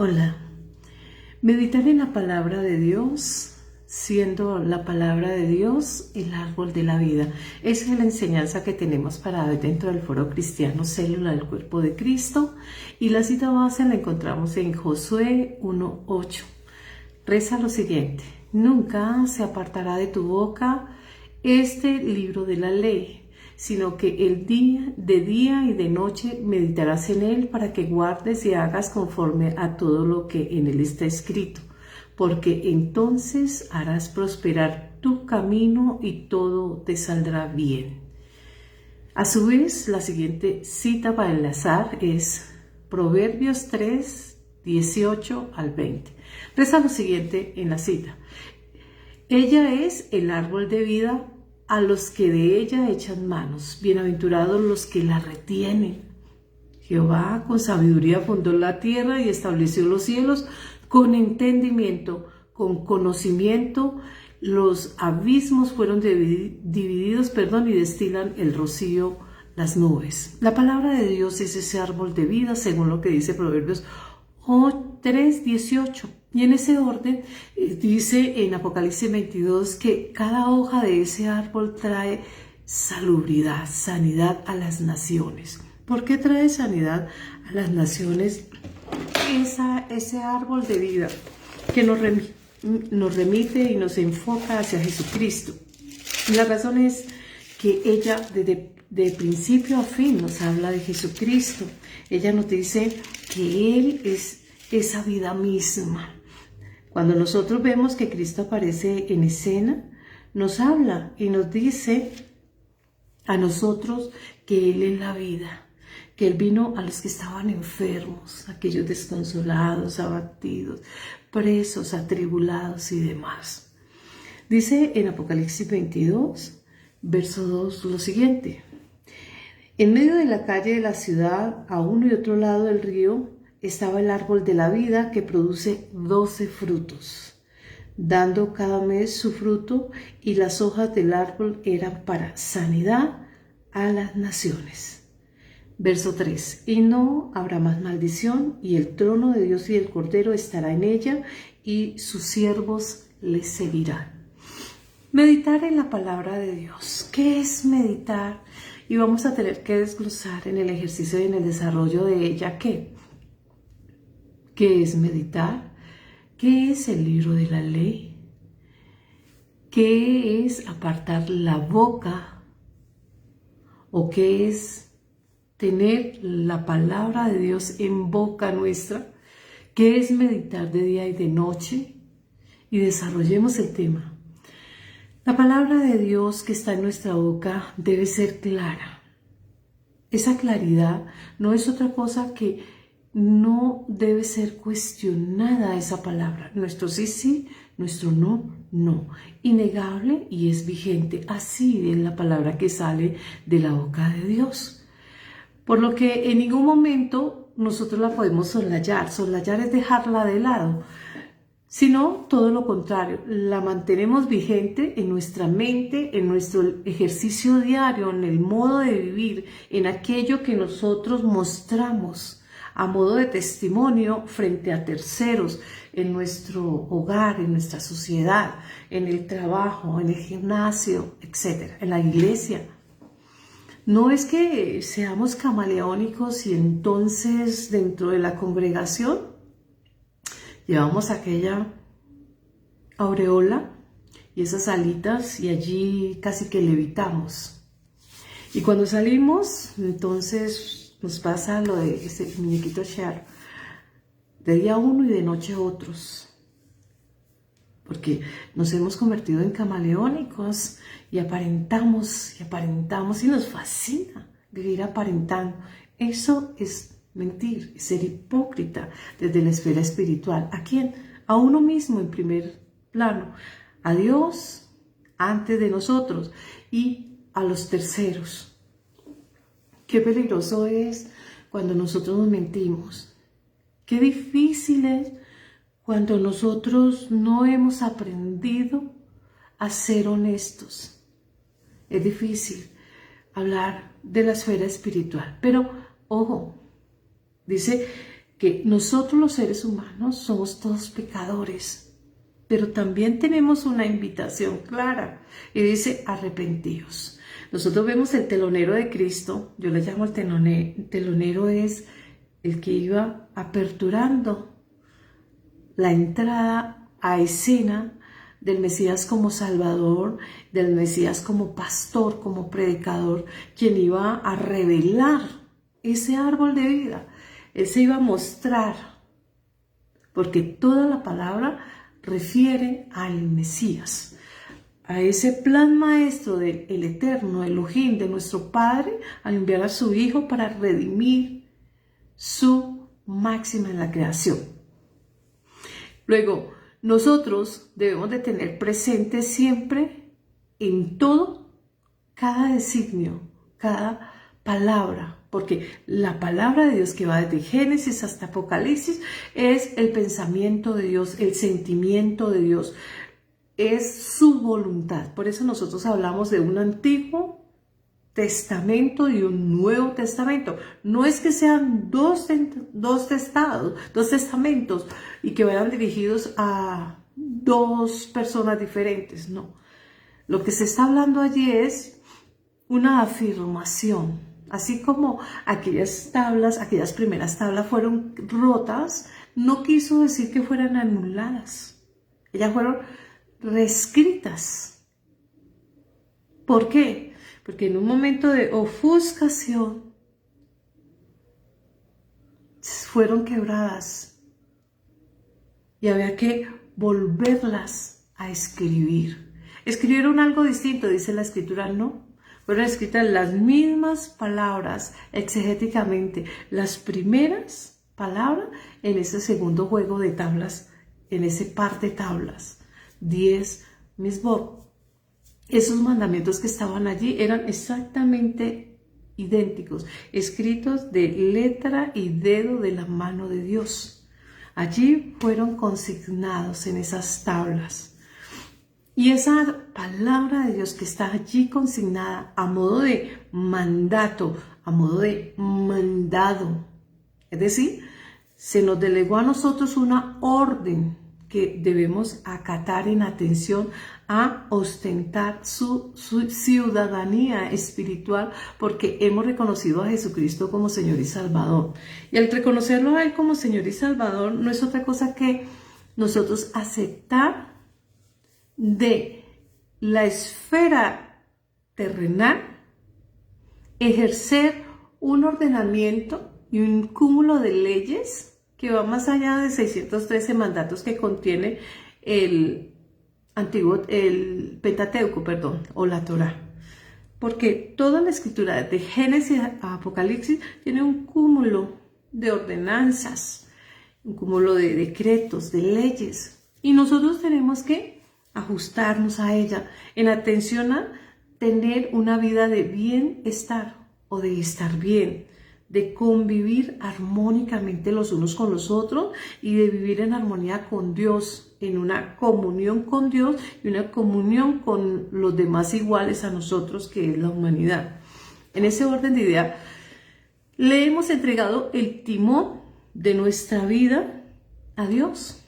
Hola, meditar en la palabra de Dios, siendo la palabra de Dios el árbol de la vida. Esa es la enseñanza que tenemos para dentro del Foro Cristiano, Célula del Cuerpo de Cristo. Y la cita base la encontramos en Josué 1:8. Reza lo siguiente: nunca se apartará de tu boca este libro de la ley, sino que de día y de noche meditarás en él, para que guardes y hagas conforme a todo lo que en él está escrito, porque entonces harás prosperar tu camino y todo te saldrá bien. A su vez, la siguiente cita para enlazar es Proverbios 3, 18 al 20. Reza lo siguiente en la cita: ella es el árbol de vida a los que de ella echan manos, bienaventurados los que la retienen. Jehová con sabiduría fundó la tierra y estableció los cielos, con entendimiento, con conocimiento, los abismos fueron divididos, y destilan el rocío las nubes. La palabra de Dios es ese árbol de vida, según lo que dice Proverbios 3, 18. Y en ese orden dice en Apocalipsis 22 que cada hoja de ese árbol trae salubridad, sanidad a las naciones. ¿Por qué trae sanidad a las naciones ese árbol de vida que nos remite y nos enfoca hacia Jesucristo? La razón es que ella de principio a fin nos habla de Jesucristo. Ella nos dice que Él es esa vida misma. Cuando nosotros vemos que Cristo aparece en escena, nos habla y nos dice a nosotros que Él es la vida, que Él vino a los que estaban enfermos, aquellos desconsolados, abatidos, presos, atribulados y demás. Dice en Apocalipsis 22, verso 2, lo siguiente: en medio de la calle de la ciudad, a uno y otro lado del río, estaba el árbol de la vida, que produce 12 frutos, dando cada mes su fruto, y las hojas del árbol eran para sanidad a las naciones. Verso 3: y no habrá más maldición, y el trono de Dios y del Cordero estará en ella, y sus siervos le seguirán. Meditar en la palabra de Dios. ¿Qué es meditar? Y vamos a tener que desglosar en el ejercicio y en el desarrollo de ella ¿qué es meditar? ¿Qué es el libro de la ley? ¿Qué es apartar la boca? ¿O qué es tener la palabra de Dios en boca nuestra? ¿Qué es meditar de día y de noche? Y desarrollemos el tema. La palabra de Dios que está en nuestra boca debe ser clara. Esa claridad no es otra cosa que no debe ser cuestionada esa palabra. Nuestro sí, sí, nuestro no, no. Innegable y es vigente. Así es la palabra que sale de la boca de Dios. Por lo que en ningún momento nosotros la podemos soslayar. Soslayar es dejarla de lado. Sino todo lo contrario, la mantenemos vigente en nuestra mente, en nuestro ejercicio diario, en el modo de vivir, en aquello que nosotros mostramos a modo de testimonio frente a terceros, en nuestro hogar, en nuestra sociedad, en el trabajo, en el gimnasio, etc., en la iglesia. No es que seamos camaleónicos y entonces dentro de la congregación llevamos aquella aureola y esas alitas y allí casi que levitamos. Y cuando salimos, entonces nos pasa lo de ese muñequito Cher, de día uno y de noche otros. Porque nos hemos convertido en camaleónicos y aparentamos y nos fascina vivir aparentando. Eso es mentir, ser hipócrita desde la esfera espiritual. ¿A quién? A uno mismo en primer plano, a Dios antes de nosotros y a los terceros. Qué peligroso es cuando nosotros nos mentimos. Qué difícil es cuando nosotros no hemos aprendido a ser honestos. Es difícil hablar de la esfera espiritual, pero ojo, dice que nosotros los seres humanos somos todos pecadores, pero también tenemos una invitación clara y dice arrepentíos. Nosotros vemos el telonero de Cristo, yo le llamo el telonero es el que iba aperturando la entrada a escena del Mesías como Salvador, del Mesías como pastor, como predicador, quien iba a revelar ese árbol de vida. Él se iba a mostrar, porque toda la palabra refiere al Mesías, a ese plan maestro del Eterno, Elohim, de nuestro Padre, al enviar a su Hijo para redimir su máxima en la creación. Luego, nosotros debemos de tener presente siempre, en todo, cada designio, cada palabra, porque la palabra de Dios que va desde Génesis hasta Apocalipsis es el pensamiento de Dios, el sentimiento de Dios, es su voluntad. Por eso nosotros hablamos de un Antiguo Testamento y un Nuevo Testamento. No es que sean dos testamentos y que vayan dirigidos a dos personas diferentes, no. Lo que se está hablando allí es una afirmación. Así como aquellas primeras tablas fueron rotas, no quiso decir que fueran anuladas. Ellas fueron reescritas. ¿Por qué? Porque en un momento de ofuscación fueron quebradas y había que volverlas a escribir. Escribieron algo distinto, dice la Escritura, no. Fueron escritas las mismas palabras exegéticamente, las primeras palabras en ese segundo juego de tablas, en ese par de tablas, 10 misbot. Esos mandamientos que estaban allí eran exactamente idénticos, escritos de letra y dedo de la mano de Dios. Allí fueron consignados en esas tablas. Y esa palabra de Dios que está allí consignada a modo de mandato, a modo de mandado, es decir, se nos delegó a nosotros una orden que debemos acatar en atención a ostentar su ciudadanía espiritual, porque hemos reconocido a Jesucristo como Señor y Salvador. Y al reconocerlo a Él como Señor y Salvador no es otra cosa que nosotros aceptar de la esfera terrenal, ejercer un ordenamiento y un cúmulo de leyes que va más allá de 613 mandatos que contiene el Pentateuco, o la Torá. Porque toda la escritura, de Génesis a Apocalipsis, tiene un cúmulo de ordenanzas, un cúmulo de decretos, de leyes. Y nosotros tenemos que ajustarnos a ella en atención a tener una vida de bienestar o de estar bien, de convivir armónicamente los unos con los otros y de vivir en armonía con Dios, en una comunión con Dios y una comunión con los demás iguales a nosotros, que es la humanidad. En ese orden de idea, le hemos entregado el timón de nuestra vida a Dios,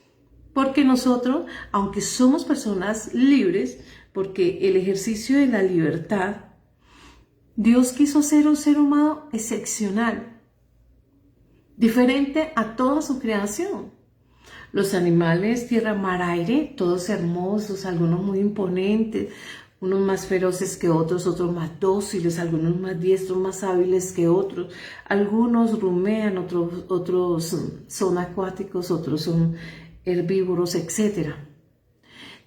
porque nosotros, aunque somos personas libres, porque el ejercicio de la libertad, Dios quiso ser un ser humano excepcional, diferente a toda su creación. Los animales, tierra, mar, aire, todos hermosos, algunos muy imponentes, unos más feroces que otros, otros más dóciles, algunos más diestros, más hábiles que otros. Algunos rumean, otros son acuáticos, otros son herbívoros, etc.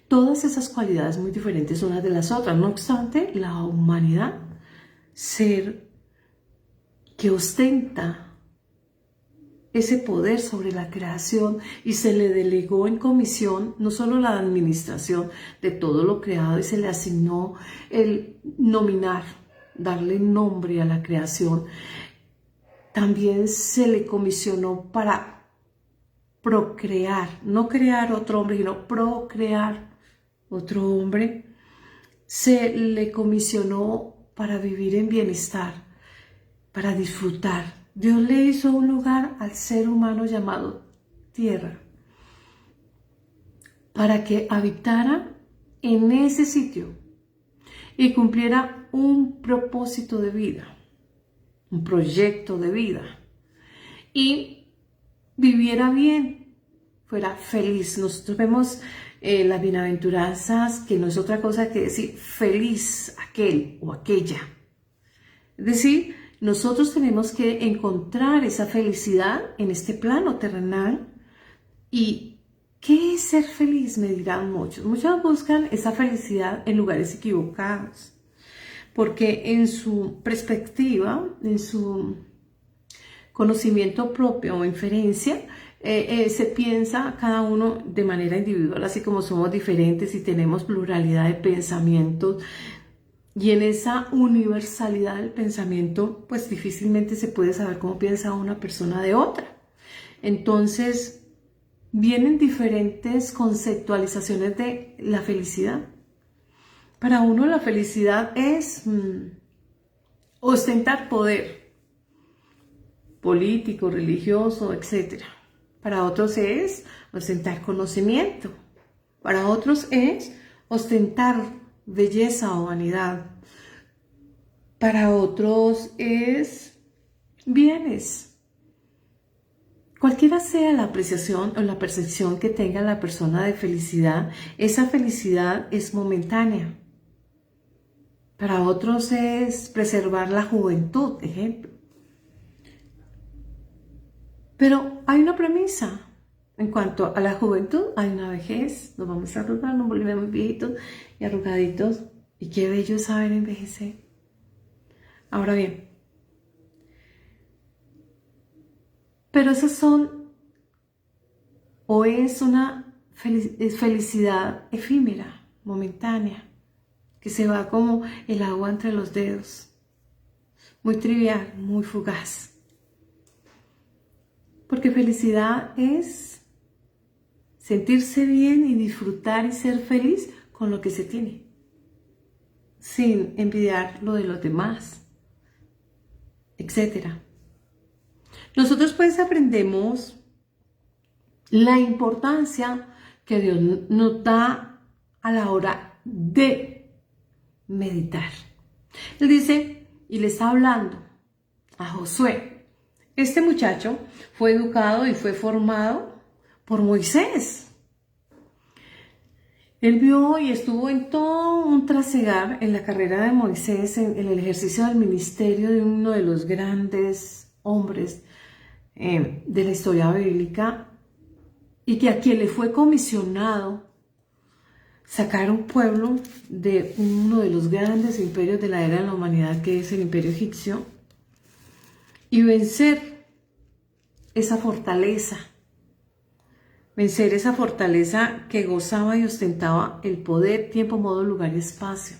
Todas esas cualidades muy diferentes unas de las otras. No obstante, la humanidad, ser que ostenta ese poder sobre la creación, y se le delegó en comisión no solo la administración de todo lo creado, y se le asignó el nominar, darle nombre a la creación. También se le comisionó para procrear, no crear otro hombre, sino procrear otro hombre. Se le comisionó para vivir en bienestar, para disfrutar Dios le hizo un lugar al ser humano llamado tierra para que habitara en ese sitio y cumpliera un propósito de vida, un proyecto de vida, y viviera bien, fuera feliz. Nosotros vemos las bienaventuranzas, que no es otra cosa que decir feliz aquel o aquella. Es decir, nosotros tenemos que encontrar esa felicidad en este plano terrenal. ¿Y qué es ser feliz? Me dirán muchos. Muchos buscan esa felicidad en lugares equivocados, porque en su perspectiva, en su conocimiento propio o inferencia, se piensa cada uno de manera individual, así como somos diferentes y tenemos pluralidad de pensamientos. Y en esa universalidad del pensamiento, pues difícilmente se puede saber cómo piensa una persona de otra. Entonces, vienen diferentes conceptualizaciones de la felicidad. Para uno la felicidad es ostentar poder político, religioso, etc. Para otros es ostentar conocimiento. Para otros es ostentar belleza o vanidad. Para otros es bienes. Cualquiera sea la apreciación o la percepción que tenga la persona de felicidad, esa felicidad es momentánea. Para otros es preservar la juventud, ejemplo. Pero hay una premisa. En cuanto a la juventud, hay una vejez. Nos vamos a arrugar, nos volvemos viejitos y arrugaditos. Y qué bello es saber envejecer. Ahora bien, pero esas son, o es una felicidad efímera, momentánea, que se va como el agua entre los dedos. Muy trivial, muy fugaz. Porque felicidad es sentirse bien y disfrutar y ser feliz con lo que se tiene, sin envidiar lo de los demás, etc. Nosotros pues aprendemos la importancia que Dios nos da a la hora de meditar. Él dice, y le está hablando a Josué. Este muchacho fue educado y fue formado por Moisés. Él vio y estuvo en todo un trasegar en la carrera de Moisés, en el ejercicio del ministerio de uno de los grandes hombres de la historia bíblica, y que a quien le fue comisionado sacar un pueblo de uno de los grandes imperios de la era de la humanidad, que es el imperio egipcio, y vencer esa fortaleza que gozaba y ostentaba el poder, tiempo, modo, lugar y espacio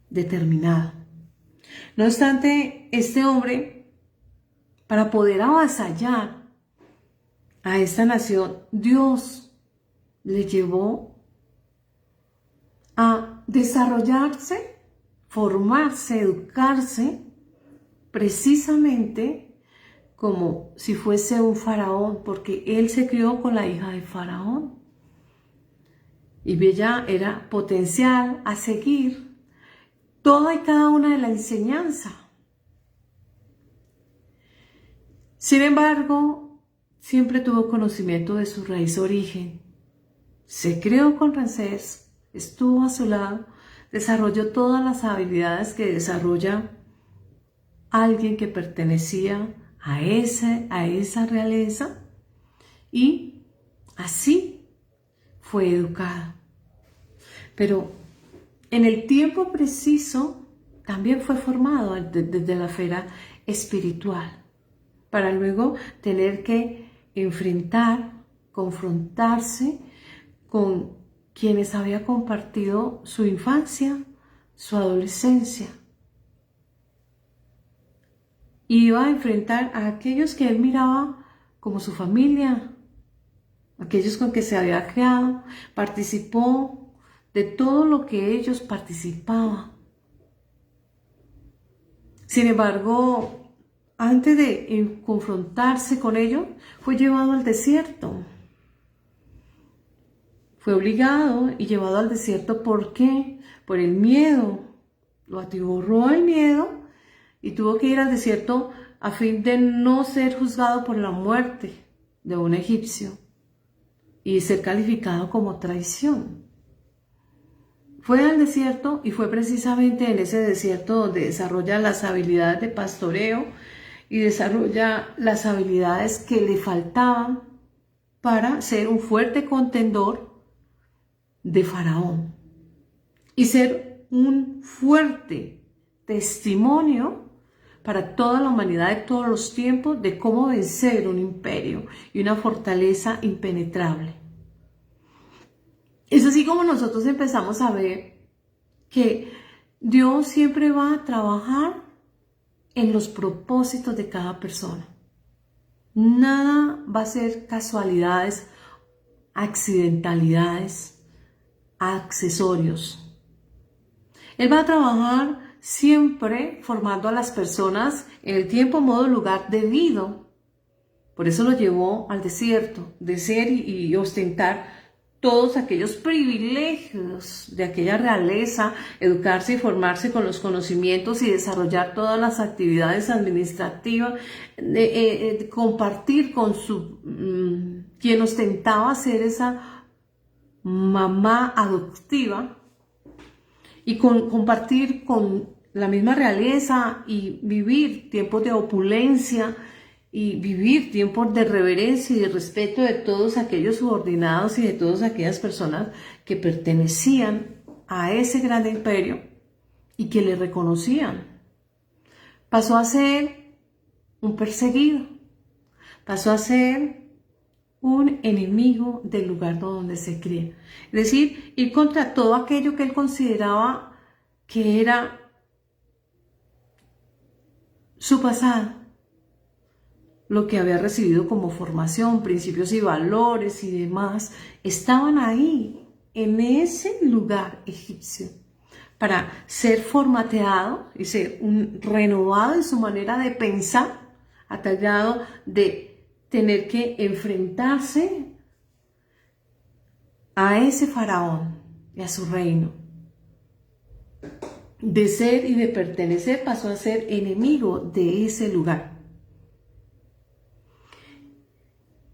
determinado. No obstante, este hombre, para poder avasallar a esta nación, Dios le llevó a desarrollarse, formarse, educarse, precisamente como si fuese un faraón, porque él se crió con la hija de faraón. Y ella era potencial a seguir toda y cada una de la enseñanza. Sin embargo, siempre tuvo conocimiento de su raíz origen. Se crió con Ramsés, estuvo a su lado, desarrolló todas las habilidades que desarrolla alguien que pertenecía a esa realeza, y así fue educada. Pero en el tiempo preciso también fue formado desde la esfera espiritual, para luego tener que confrontarse con quienes había compartido su infancia, su adolescencia. Iba a enfrentar a aquellos que él miraba como su familia, aquellos con que se había creado, participó de todo lo que ellos participaban. Sin embargo, antes de confrontarse con ello, fue llevado al desierto. Fue obligado y llevado al desierto. ¿Por qué? Por el miedo. Lo atiborró el miedo y tuvo que ir al desierto a fin de no ser juzgado por la muerte de un egipcio y ser calificado como traición. Fue al desierto y fue precisamente en ese desierto donde desarrolla las habilidades de pastoreo y desarrolla las habilidades que le faltaban para ser un fuerte contendor de Faraón y ser un fuerte testimonio para toda la humanidad de todos los tiempos de cómo vencer un imperio y una fortaleza impenetrable. Es así como nosotros empezamos a ver que Dios siempre va a trabajar en los propósitos de cada persona. Nada va a ser casualidades, accidentalidades, accesorios. Él va a trabajar siempre formando a las personas en el tiempo, modo, lugar debido. Por eso lo llevó al desierto, de ser y ostentar todos aquellos privilegios de aquella realeza, educarse y formarse con los conocimientos y desarrollar todas las actividades administrativas, compartir con quien ostentaba ser esa mamá adoptiva y compartir con la misma realeza y vivir tiempos de opulencia y vivir tiempos de reverencia y de respeto de todos aquellos subordinados y de todas aquellas personas que pertenecían a ese gran imperio y que le reconocían. Pasó a ser un perseguido, pasó a ser un enemigo del lugar donde se cría. Es decir, ir contra todo aquello que él consideraba que era su pasado, lo que había recibido como formación, principios y valores y demás, estaban ahí, en ese lugar egipcio, para ser formateado y ser renovado en su manera de pensar, a tal grado de tener que enfrentarse a ese faraón y a su reino. De ser y de pertenecer pasó a ser enemigo de ese lugar.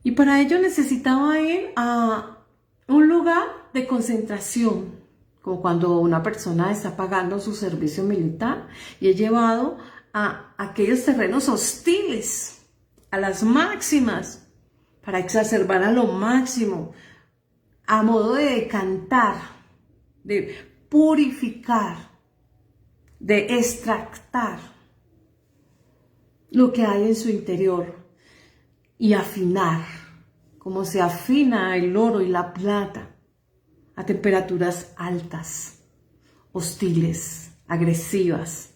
Y para ello necesitaba ir a un lugar de concentración, como cuando una persona está pagando su servicio militar y es llevado a aquellos terrenos hostiles, a las máximas, para exacerbar a lo máximo, a modo de decantar, de purificar, de extractar lo que hay en su interior y afinar, como se afina el oro y la plata a temperaturas altas, hostiles, agresivas.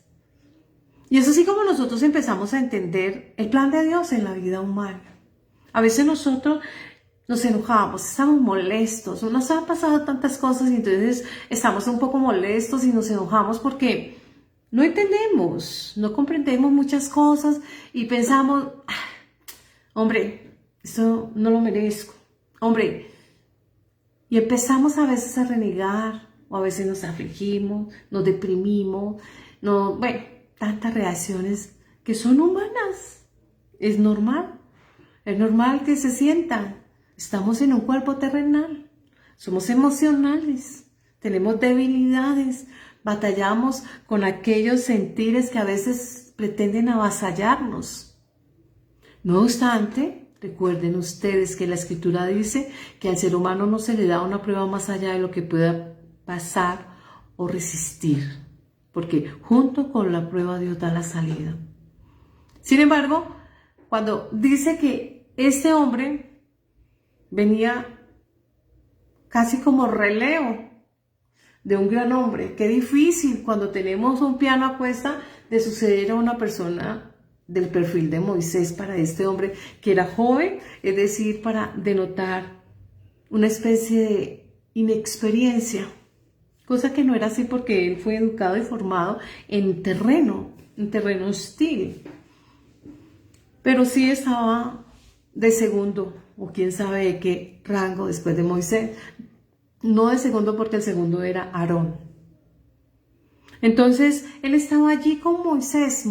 Y es así como nosotros empezamos a entender el plan de Dios en la vida humana. A veces nosotros nos enojamos, estamos molestos, nos han pasado tantas cosas y entonces estamos un poco molestos y nos enojamos porque no entendemos, no comprendemos muchas cosas y pensamos, hombre, esto no lo merezco, hombre, y empezamos a veces a renegar o a veces nos afligimos, nos deprimimos, tantas reacciones que son humanas, es normal que se sientan. Estamos en un cuerpo terrenal, somos emocionales, tenemos debilidades, batallamos con aquellos sentires que a veces pretenden avasallarnos. No obstante, recuerden ustedes que la Escritura dice que al ser humano no se le da una prueba más allá de lo que pueda pasar o resistir, porque junto con la prueba Dios da la salida. Sin embargo, cuando dice que este hombre venía casi como relevo de un gran hombre. Qué difícil cuando tenemos un piano a cuesta de suceder a una persona del perfil de Moisés para este hombre que era joven, es decir, para denotar una especie de inexperiencia, cosa que no era así porque él fue educado y formado en terreno hostil. pero sí estaba de segundo, o quién sabe de qué rango después de Moisés. No de segundo, porque el segundo era Aarón. Entonces, él estaba allí con Moisés.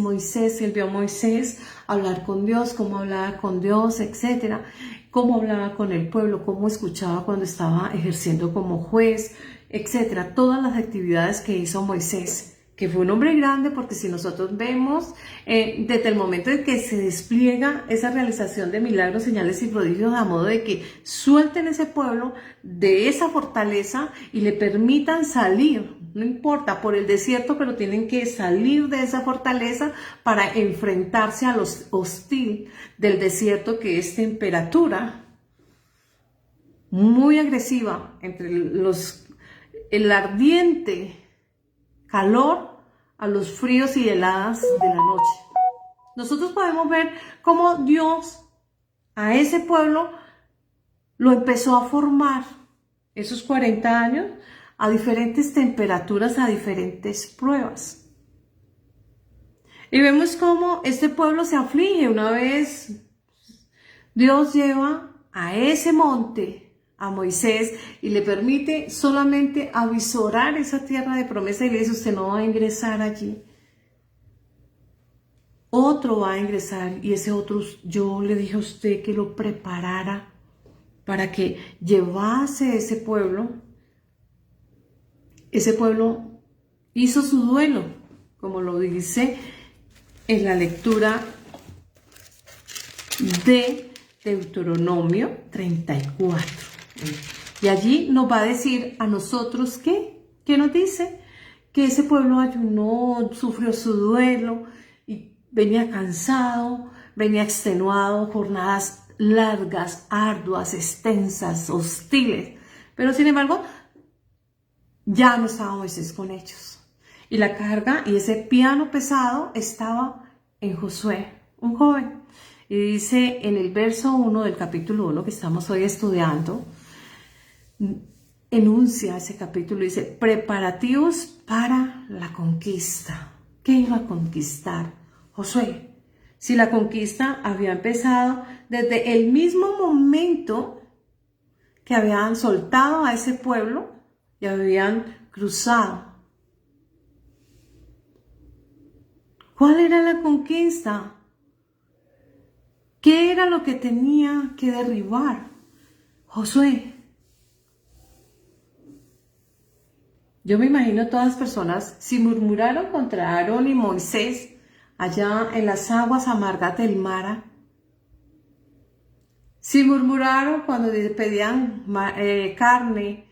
Él vio a Moisés hablar con Dios, cómo hablaba con Dios, etcétera, cómo hablaba con el pueblo, cómo escuchaba cuando estaba ejerciendo como juez, etcétera. Todas las actividades que hizo Moisés, que fue un hombre grande, porque si nosotros vemos desde el momento en que se despliega esa realización de milagros, señales y prodigios, a modo de que suelten ese pueblo de esa fortaleza y le permitan salir, no importa, por el desierto, pero tienen que salir de esa fortaleza para enfrentarse a lo hostil del desierto, que es temperatura muy agresiva, entre el ardiente calor a los fríos y heladas de la noche. Nosotros podemos ver cómo Dios a ese pueblo lo empezó a formar esos 40 años a diferentes temperaturas, a diferentes pruebas. Y vemos cómo este pueblo se aflige. Una vez Dios lleva a ese monte a Moisés y le permite solamente avisorar esa tierra de promesa, y le dice: usted no va a ingresar allí, otro va a ingresar, y ese otro yo le dije a usted que lo preparara para que llevase ese pueblo. Ese pueblo hizo su duelo, como lo dice en la lectura de Deuteronomio 34. Y allí nos va a decir a nosotros ¿qué? ¿Qué nos dice? Que ese pueblo ayunó, sufrió su duelo y venía cansado, venía extenuado, jornadas largas, arduas, extensas, hostiles. Pero sin embargo, ya no estaba Moisés con ellos. Y la carga y ese piano pesado estaba en Josué, un joven. Y dice en el verso 1 del capítulo 1 que estamos hoy estudiando, enuncia ese capítulo, dice: preparativos para la conquista. ¿Qué iba a conquistar Josué? Si la conquista había empezado desde el mismo momento que habían soltado a ese pueblo y habían cruzado. ¿Cuál era la conquista? ¿Qué era lo que tenía que derribar Josué? Yo me imagino todas las personas, si murmuraron contra Aarón y Moisés allá en las aguas amargas del Mara, si murmuraron cuando pedían carne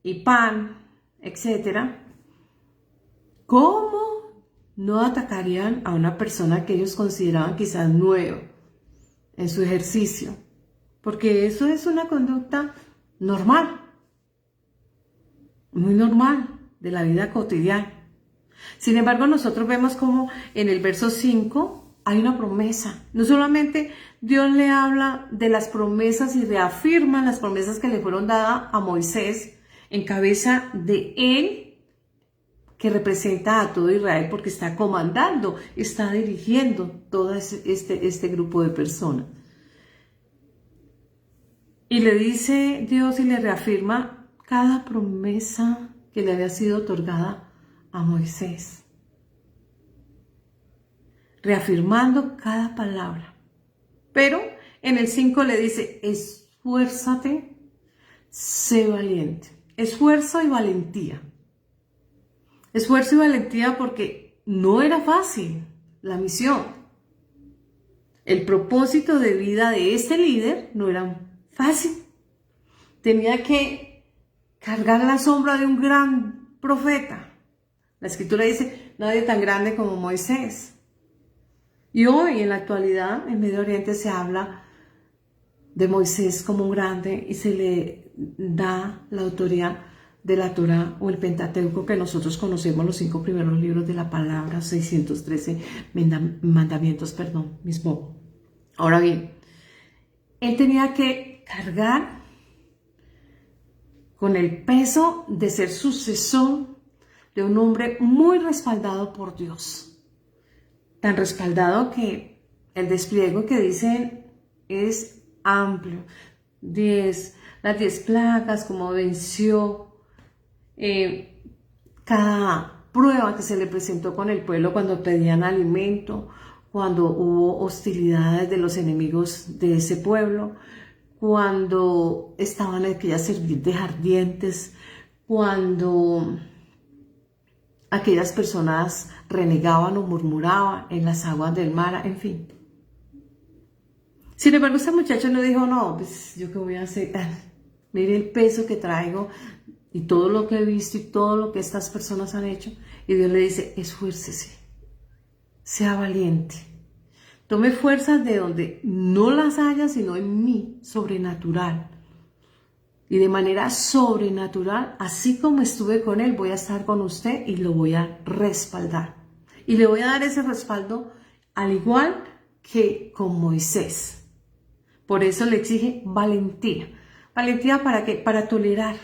y pan, etc., ¿cómo no atacarían a una persona que ellos consideraban quizás nueva en su ejercicio? Porque eso es una conducta normal, muy normal de la vida cotidiana. Sin embargo, nosotros vemos como en el verso 5 hay una promesa. No solamente Dios le habla de las promesas y reafirma las promesas que le fueron dadas a Moisés en cabeza de él, que representa a todo Israel, porque está comandando, está dirigiendo todo este grupo de personas. Y le dice Dios y le reafirma cada promesa que le había sido otorgada a Moisés, reafirmando cada palabra. Pero en el 5 le dice: esfuérzate, sé valiente. Esfuerzo y valentía. Esfuerzo y valentía porque no era fácil la misión. El propósito de vida de este líder no era fácil. Tenía que cargar la sombra de un gran profeta. La escritura dice: nadie tan grande como Moisés. Y hoy, en la actualidad, en Medio Oriente se habla de Moisés como un grande y se le da la autoría de la Torá o el Pentateuco, que nosotros conocemos, los 5 primeros libros de la palabra, 613 mandamientos, mismo. Ahora bien, él tenía que cargar con el peso de ser sucesor de un hombre muy respaldado por Dios. Tan respaldado que el despliegue que dicen es amplio. Las 10 plagas, cómo venció cada prueba que se le presentó con el pueblo cuando pedían alimento, cuando hubo hostilidades de los enemigos de ese pueblo, cuando estaban aquellas serpientes ardientes, cuando aquellas personas renegaban o murmuraban en las aguas del mar, en fin. Sin embargo, esta muchacha no dijo, no, pues yo qué voy a hacer, mire el peso que traigo y todo lo que he visto y todo lo que estas personas han hecho. Y Dios le dice, esfuércese, sea valiente, tome fuerzas de donde no las haya, sino en mí, sobrenatural. Y de manera sobrenatural, así como estuve con él, voy a estar con usted y lo voy a respaldar. Y le voy a dar ese respaldo al igual que con Moisés. Por eso le exige valentía. ¿Valentía para qué? Para tolerar.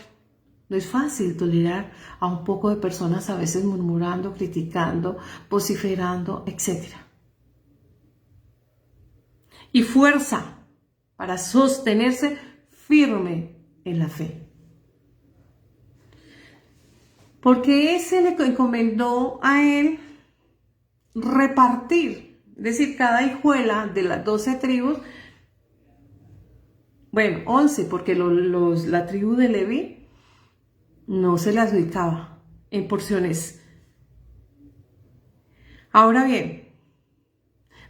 No es fácil tolerar a un poco de personas a veces murmurando, criticando, vociferando, etc. Y fuerza para sostenerse firme en la fe. Porque ese le encomendó a él repartir, es decir, cada hijuela de las 12 tribus, bueno, 11, porque la tribu de Leví no se le adjudicaba en porciones. Ahora bien,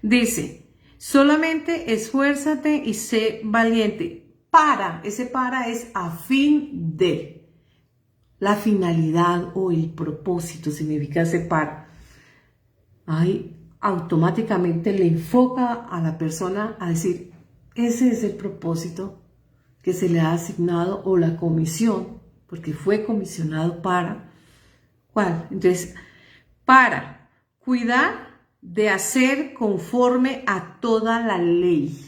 dice, solamente esfuérzate y sé valiente. Ese para es a fin de. La finalidad o el propósito significa ese para. Ahí automáticamente le enfoca a la persona a decir, ese es el propósito que se le ha asignado o la comisión, porque fue comisionado para, ¿cuál? Entonces, para cuidar de hacer conforme a toda la ley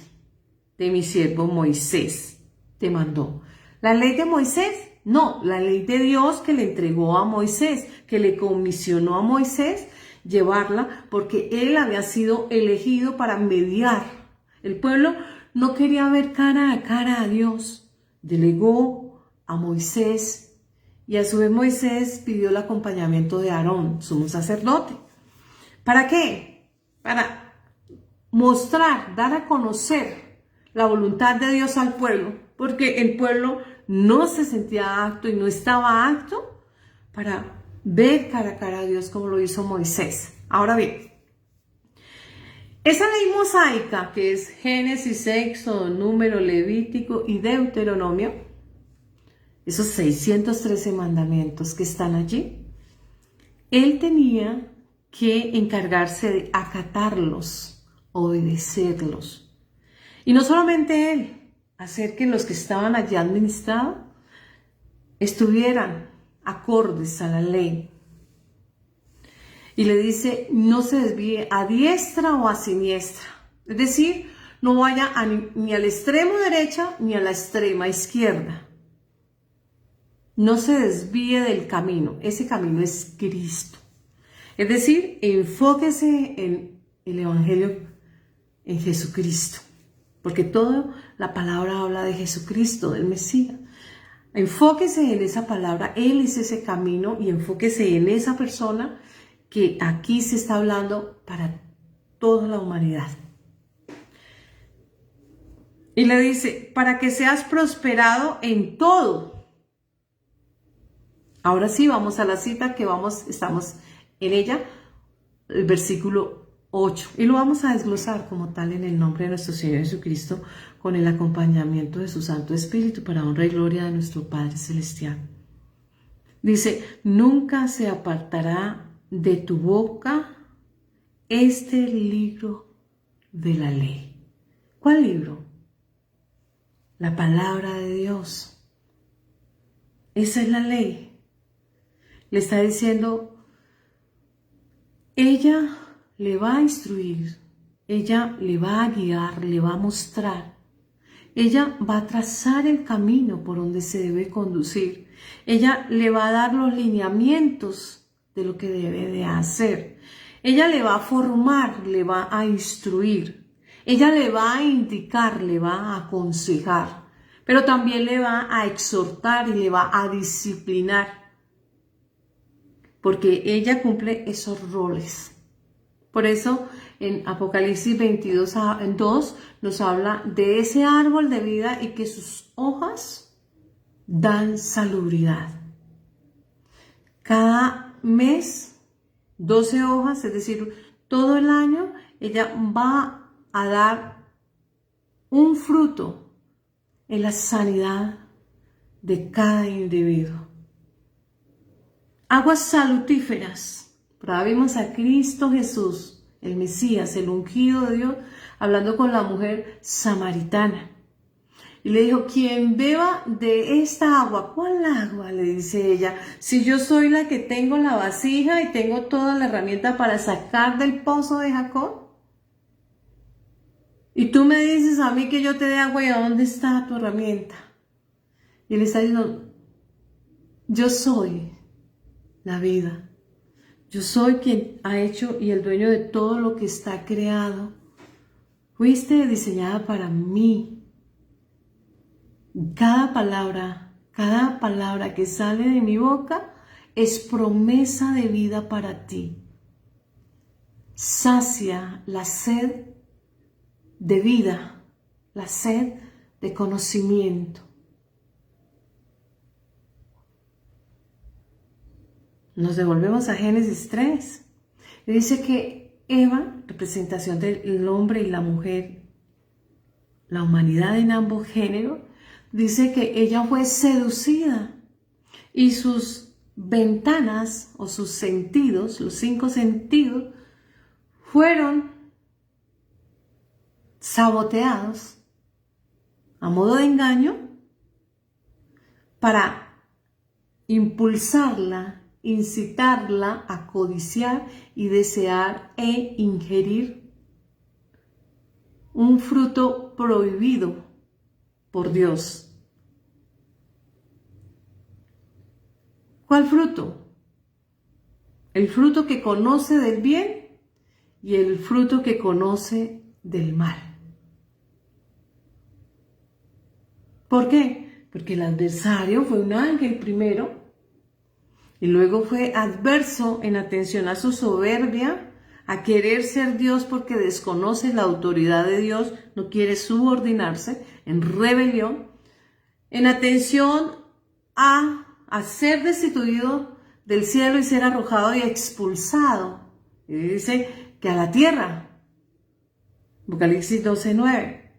de mi siervo Moisés te mandó. ¿La ley de Moisés? No, la ley de Dios que le entregó a Moisés, que le comisionó a Moisés llevarla, porque él había sido elegido para mediar. El pueblo no quería ver cara a cara a Dios. Delegó a Moisés y a su vez Moisés pidió el acompañamiento de Aarón, sumo sacerdote. ¿Para qué? Para mostrar, dar a conocer la voluntad de Dios al pueblo, porque el pueblo no se sentía apto y no estaba apto para ver cara a cara a Dios como lo hizo Moisés. Ahora bien, esa ley mosaica que es Génesis, Éxodo, Número, Levítico y Deuteronomio, esos 613 mandamientos que están allí, él tenía que encargarse de acatarlos, obedecerlos. Y no solamente él, hacer que los que estaban allí administrados estuvieran acordes a la ley. Y le dice, no se desvíe a diestra o a siniestra. Es decir, no vaya ni al extremo derecha ni a la extrema izquierda. No se desvíe del camino. Ese camino es Cristo. Es decir, enfóquese en el Evangelio, en Jesucristo. Porque toda la palabra habla de Jesucristo, del Mesías. Enfóquese en esa palabra. Él es ese camino y enfóquese en esa persona que aquí se está hablando para toda la humanidad. Y le dice, para que seas prosperado en todo. Ahora sí, vamos a la cita que estamos en ella, el versículo 8. Y lo vamos a desglosar como tal en el nombre de nuestro Señor Jesucristo, con el acompañamiento de su Santo Espíritu, para honra y gloria de nuestro Padre Celestial. Dice, nunca se apartará de tu boca este libro de la ley. ¿Cuál libro? La palabra de Dios. Esa es la ley. Le está diciendo, ella le va a instruir, ella le va a guiar, le va a mostrar. Ella va a trazar el camino por donde se debe conducir. Ella le va a dar los lineamientos de lo que debe de hacer. Ella le va a formar, le va a instruir. Ella le va a indicar, le va a aconsejar, pero también le va a exhortar y le va a disciplinar, porque ella cumple esos roles. Por eso en Apocalipsis 22:2 nos habla de ese árbol de vida y que sus hojas dan salubridad. Cada mes, 12 hojas, es decir, todo el año, ella va a dar un fruto en la sanidad de cada individuo. Aguas salutíferas. Por ahí vimos a Cristo Jesús, el Mesías, el ungido de Dios, hablando con la mujer samaritana. Y le dijo, quien beba de esta agua, ¿cuál agua? Le dice ella, si yo soy la que tengo la vasija y tengo toda la herramienta para sacar del pozo de Jacob. Y tú me dices a mí que yo te dé agua, ¿y a dónde está tu herramienta? Y él está diciendo, yo soy la vida. Yo soy quien ha hecho y el dueño de todo lo que está creado. Fuiste diseñada para mí. Cada palabra que sale de mi boca es promesa de vida para ti. Sacia la sed de vida, la sed de conocimiento. Nos devolvemos a Génesis 3. Y dice que Eva, representación del hombre y la mujer, la humanidad en ambos géneros, dice que ella fue seducida y sus ventanas o sus sentidos, los 5 sentidos, fueron saboteados a modo de engaño para impulsarla, incitarla a codiciar y desear e ingerir un fruto prohibido por Dios. ¿Cuál fruto? El fruto que conoce del bien y el fruto que conoce del mal. ¿Por qué? Porque el adversario fue un ángel primero y luego fue adverso en atención a su soberbia, a querer ser Dios porque desconoce la autoridad de Dios, no quiere subordinarse, en rebelión, en atención a ser destituido del cielo y ser arrojado y expulsado. Y dice que a la tierra. Apocalipsis 12:9.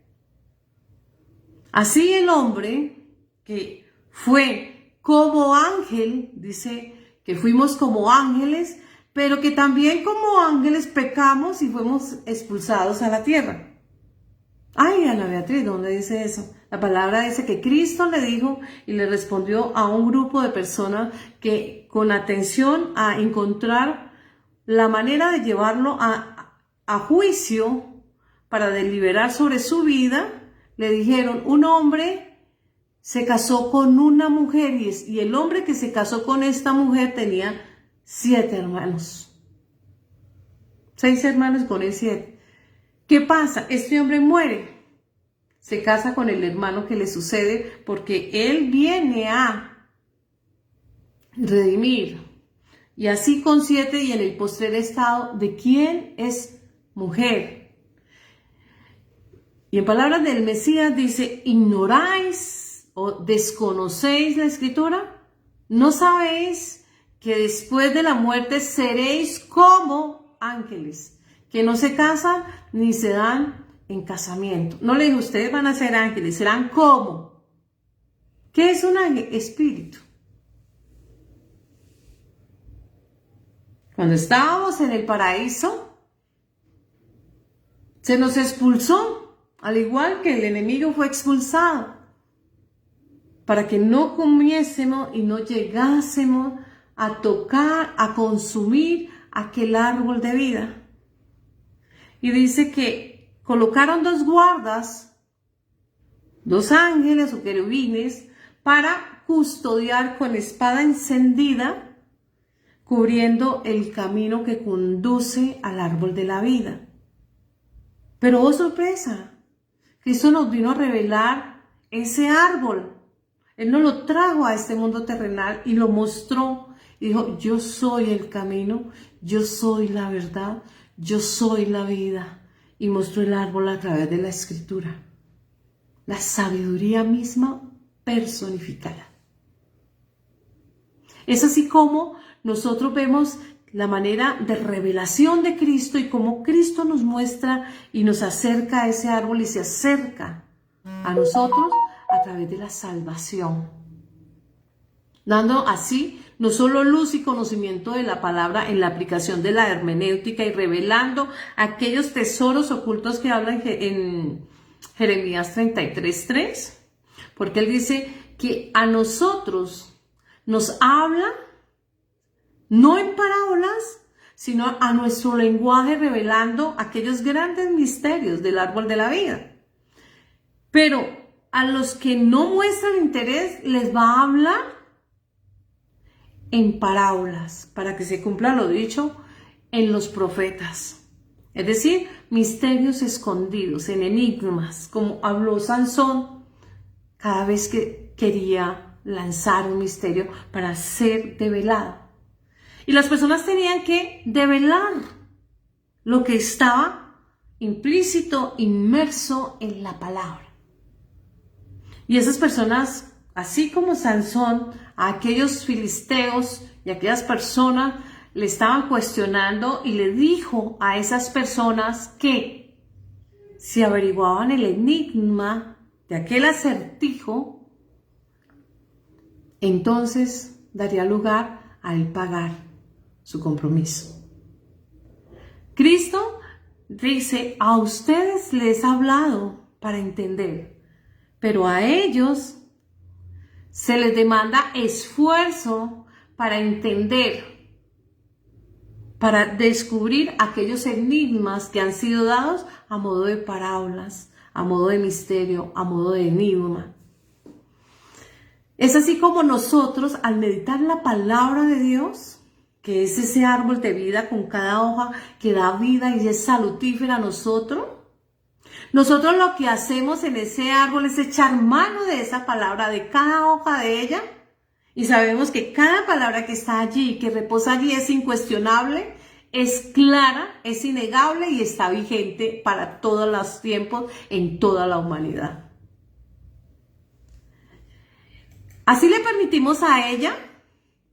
Así el hombre que fue como ángel, dice que fuimos como ángeles, pero que también como ángeles pecamos y fuimos expulsados a la tierra. Ay, Ana Beatriz, ¿dónde dice eso? La palabra dice que Cristo le dijo y le respondió a un grupo de personas que con atención a encontrar la manera de llevarlo a juicio para deliberar sobre su vida, le dijeron, un hombre se casó con una mujer y el hombre que se casó con esta mujer tenía 7 hermanos. 6 hermanos con el 7. ¿Qué pasa? Este hombre muere. Se casa con el hermano que le sucede porque él viene a redimir. Y así con 7 y en el postrer estado, ¿de quién es mujer? Y en palabras del Mesías dice, ¿ignoráis o desconocéis la Escritura? ¿No sabéis que después de la muerte seréis como ángeles, que no se casan ni se dan en casamiento? No le digo, ustedes van a ser ángeles, serán como. ¿Qué es un ángel? Espíritu. Cuando estábamos en el paraíso, se nos expulsó, al igual que el enemigo fue expulsado, para que no comiésemos y no llegásemos a tocar, a consumir aquel árbol de vida. Y dice que colocaron 2 guardas, 2 ángeles o querubines, para custodiar con espada encendida, cubriendo el camino que conduce al árbol de la vida. Pero oh sorpresa, Cristo nos vino a revelar ese árbol. Él nos lo trajo a este mundo terrenal y lo mostró. Y dijo, yo soy el camino, yo soy la verdad, yo soy la vida. Y mostró el árbol a través de la Escritura. La sabiduría misma personificada. Es así como nosotros vemos la manera de revelación de Cristo y cómo Cristo nos muestra y nos acerca a ese árbol y se acerca a nosotros a través de la salvación. Dando así no solo luz y conocimiento de la palabra en la aplicación de la hermenéutica y revelando aquellos tesoros ocultos que hablan en Jeremías 33:3, porque él dice que a nosotros nos habla no en parábolas, sino a nuestro lenguaje revelando aquellos grandes misterios del árbol de la vida. Pero a los que no muestran interés les va a hablar en parábolas, para que se cumpla lo dicho en los profetas. Es decir, misterios escondidos, en enigmas, como habló Sansón cada vez que quería lanzar un misterio para ser develado. Y las personas tenían que develar lo que estaba implícito, inmerso en la palabra. Y esas personas, así como Sansón, a aquellos filisteos y a aquellas personas le estaban cuestionando y le dijo a esas personas que si averiguaban el enigma de aquel acertijo, entonces daría lugar a él pagar su compromiso. Cristo dice, a ustedes les he hablado para entender, pero a ellos se les demanda esfuerzo para entender, para descubrir aquellos enigmas que han sido dados a modo de parábolas, a modo de misterio, a modo de enigma. Es así como nosotros, al meditar la palabra de Dios, que es ese árbol de vida con cada hoja que da vida y es salutífera a nosotros lo que hacemos en ese árbol es echar mano de esa palabra, de cada hoja de ella, y sabemos que cada palabra que está allí, que reposa allí, es incuestionable, es clara, es innegable y está vigente para todos los tiempos en toda la humanidad. Así le permitimos a ella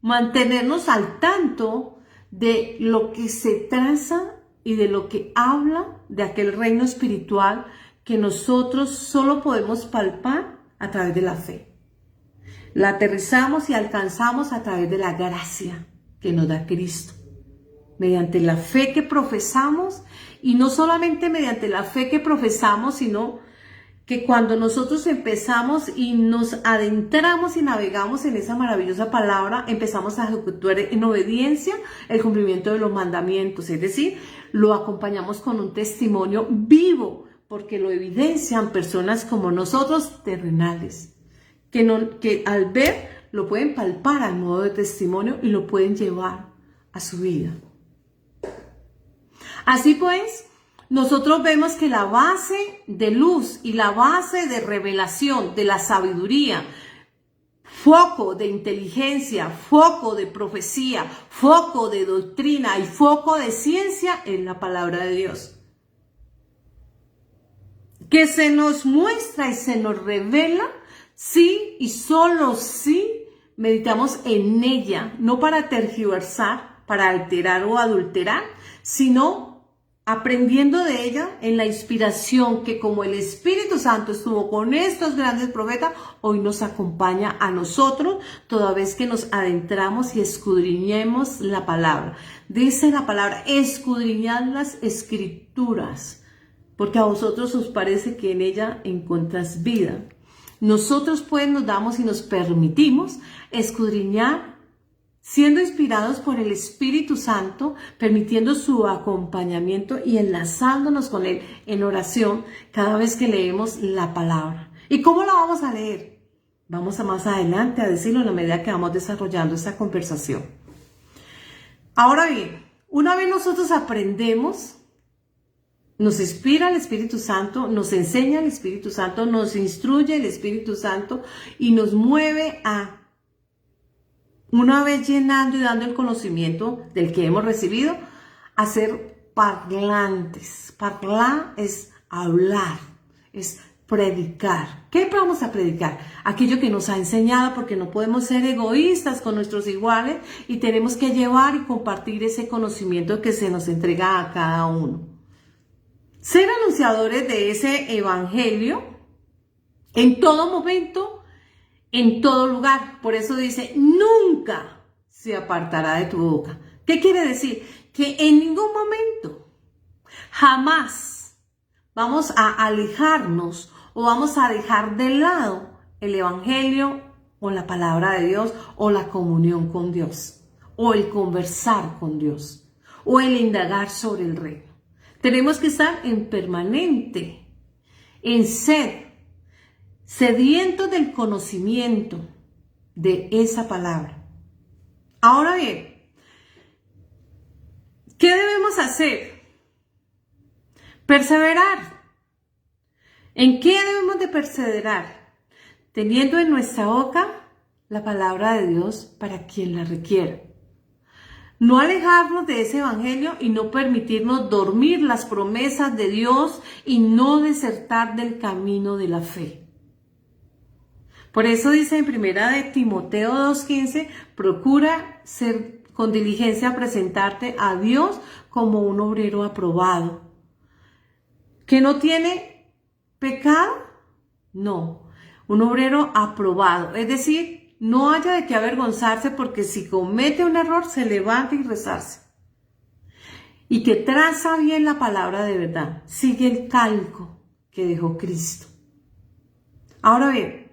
mantenernos al tanto de lo que se traza y de lo que habla de aquel reino espiritual que nosotros solo podemos palpar a través de la fe. La aterrizamos y alcanzamos a través de la gracia que nos da Cristo, mediante la fe que profesamos, y no solamente mediante la fe que profesamos, sino que cuando nosotros empezamos y nos adentramos y navegamos en esa maravillosa palabra, empezamos a ejecutar en obediencia el cumplimiento de los mandamientos, es decir, lo acompañamos con un testimonio vivo, porque lo evidencian personas como nosotros terrenales, que al ver lo pueden palpar al modo de testimonio y lo pueden llevar a su vida. Así pues, nosotros vemos que la base de luz y la base de revelación de la sabiduría, foco de inteligencia, foco de profecía, foco de doctrina y foco de ciencia es la palabra de Dios, que se nos muestra y se nos revela sí y solo si meditamos en ella, no para tergiversar, para alterar o adulterar, sino aprendiendo de ella en la inspiración que, como el Espíritu Santo estuvo con estos grandes profetas, hoy nos acompaña a nosotros toda vez que nos adentramos y escudriñemos la palabra. Dice la palabra, escudriñad las Escrituras, porque a vosotros os parece que en ella encontras vida. Nosotros pues nos damos y nos permitimos escudriñar, siendo inspirados por el Espíritu Santo, permitiendo su acompañamiento y enlazándonos con Él en oración cada vez que leemos la palabra. ¿Y cómo la vamos a leer? Vamos a más adelante a decirlo en la medida que vamos desarrollando esta conversación. Ahora bien, una vez nosotros aprendemos Nos inspira el Espíritu Santo, nos enseña el Espíritu Santo, nos instruye el Espíritu Santo y nos mueve a, una vez llenando y dando el conocimiento del que hemos recibido, a ser parlantes. Parlar es hablar, es predicar. ¿Qué vamos a predicar? Aquello que nos ha enseñado, porque no podemos ser egoístas con nuestros iguales y tenemos que llevar y compartir ese conocimiento que se nos entrega a cada uno. Ser anunciadores de ese evangelio en todo momento, en todo lugar. Por eso dice, nunca se apartará de tu boca. ¿Qué quiere decir? Que en ningún momento, jamás vamos a alejarnos o vamos a dejar de lado el evangelio o la palabra de Dios o la comunión con Dios o el conversar con Dios o el indagar sobre el reino. Tenemos que estar en permanente, en sed, sedientos del conocimiento de esa palabra. Ahora bien, ¿qué debemos hacer? Perseverar. ¿En qué debemos de perseverar? Teniendo en nuestra boca la palabra de Dios para quien la requiera. No alejarnos de ese evangelio y no permitirnos dormir las promesas de Dios y no desertar del camino de la fe. Por eso dice en 1 de Timoteo 2:15, procura ser con diligencia presentarte a Dios como un obrero aprobado. ¿Que no tiene pecado? No, un obrero aprobado, es decir, no haya de qué avergonzarse, porque si comete un error se levanta y resarce. Y que traza bien la palabra de verdad, sigue el calco que dejó Cristo. Ahora bien,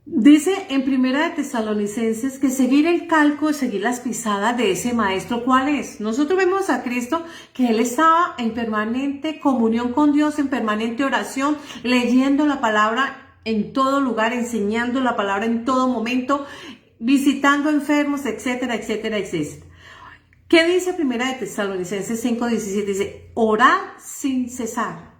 dice en 1 de Tesalonicenses que seguir el calco, seguir las pisadas de ese maestro, ¿cuál es? Nosotros vemos a Cristo que Él estaba en permanente comunión con Dios, en permanente oración, leyendo la palabra en todo lugar, enseñando la palabra en todo momento, visitando enfermos, etcétera, etcétera, etcétera. ¿Qué dice 1 de Tesalonicenses 5:17? Dice, orad sin cesar.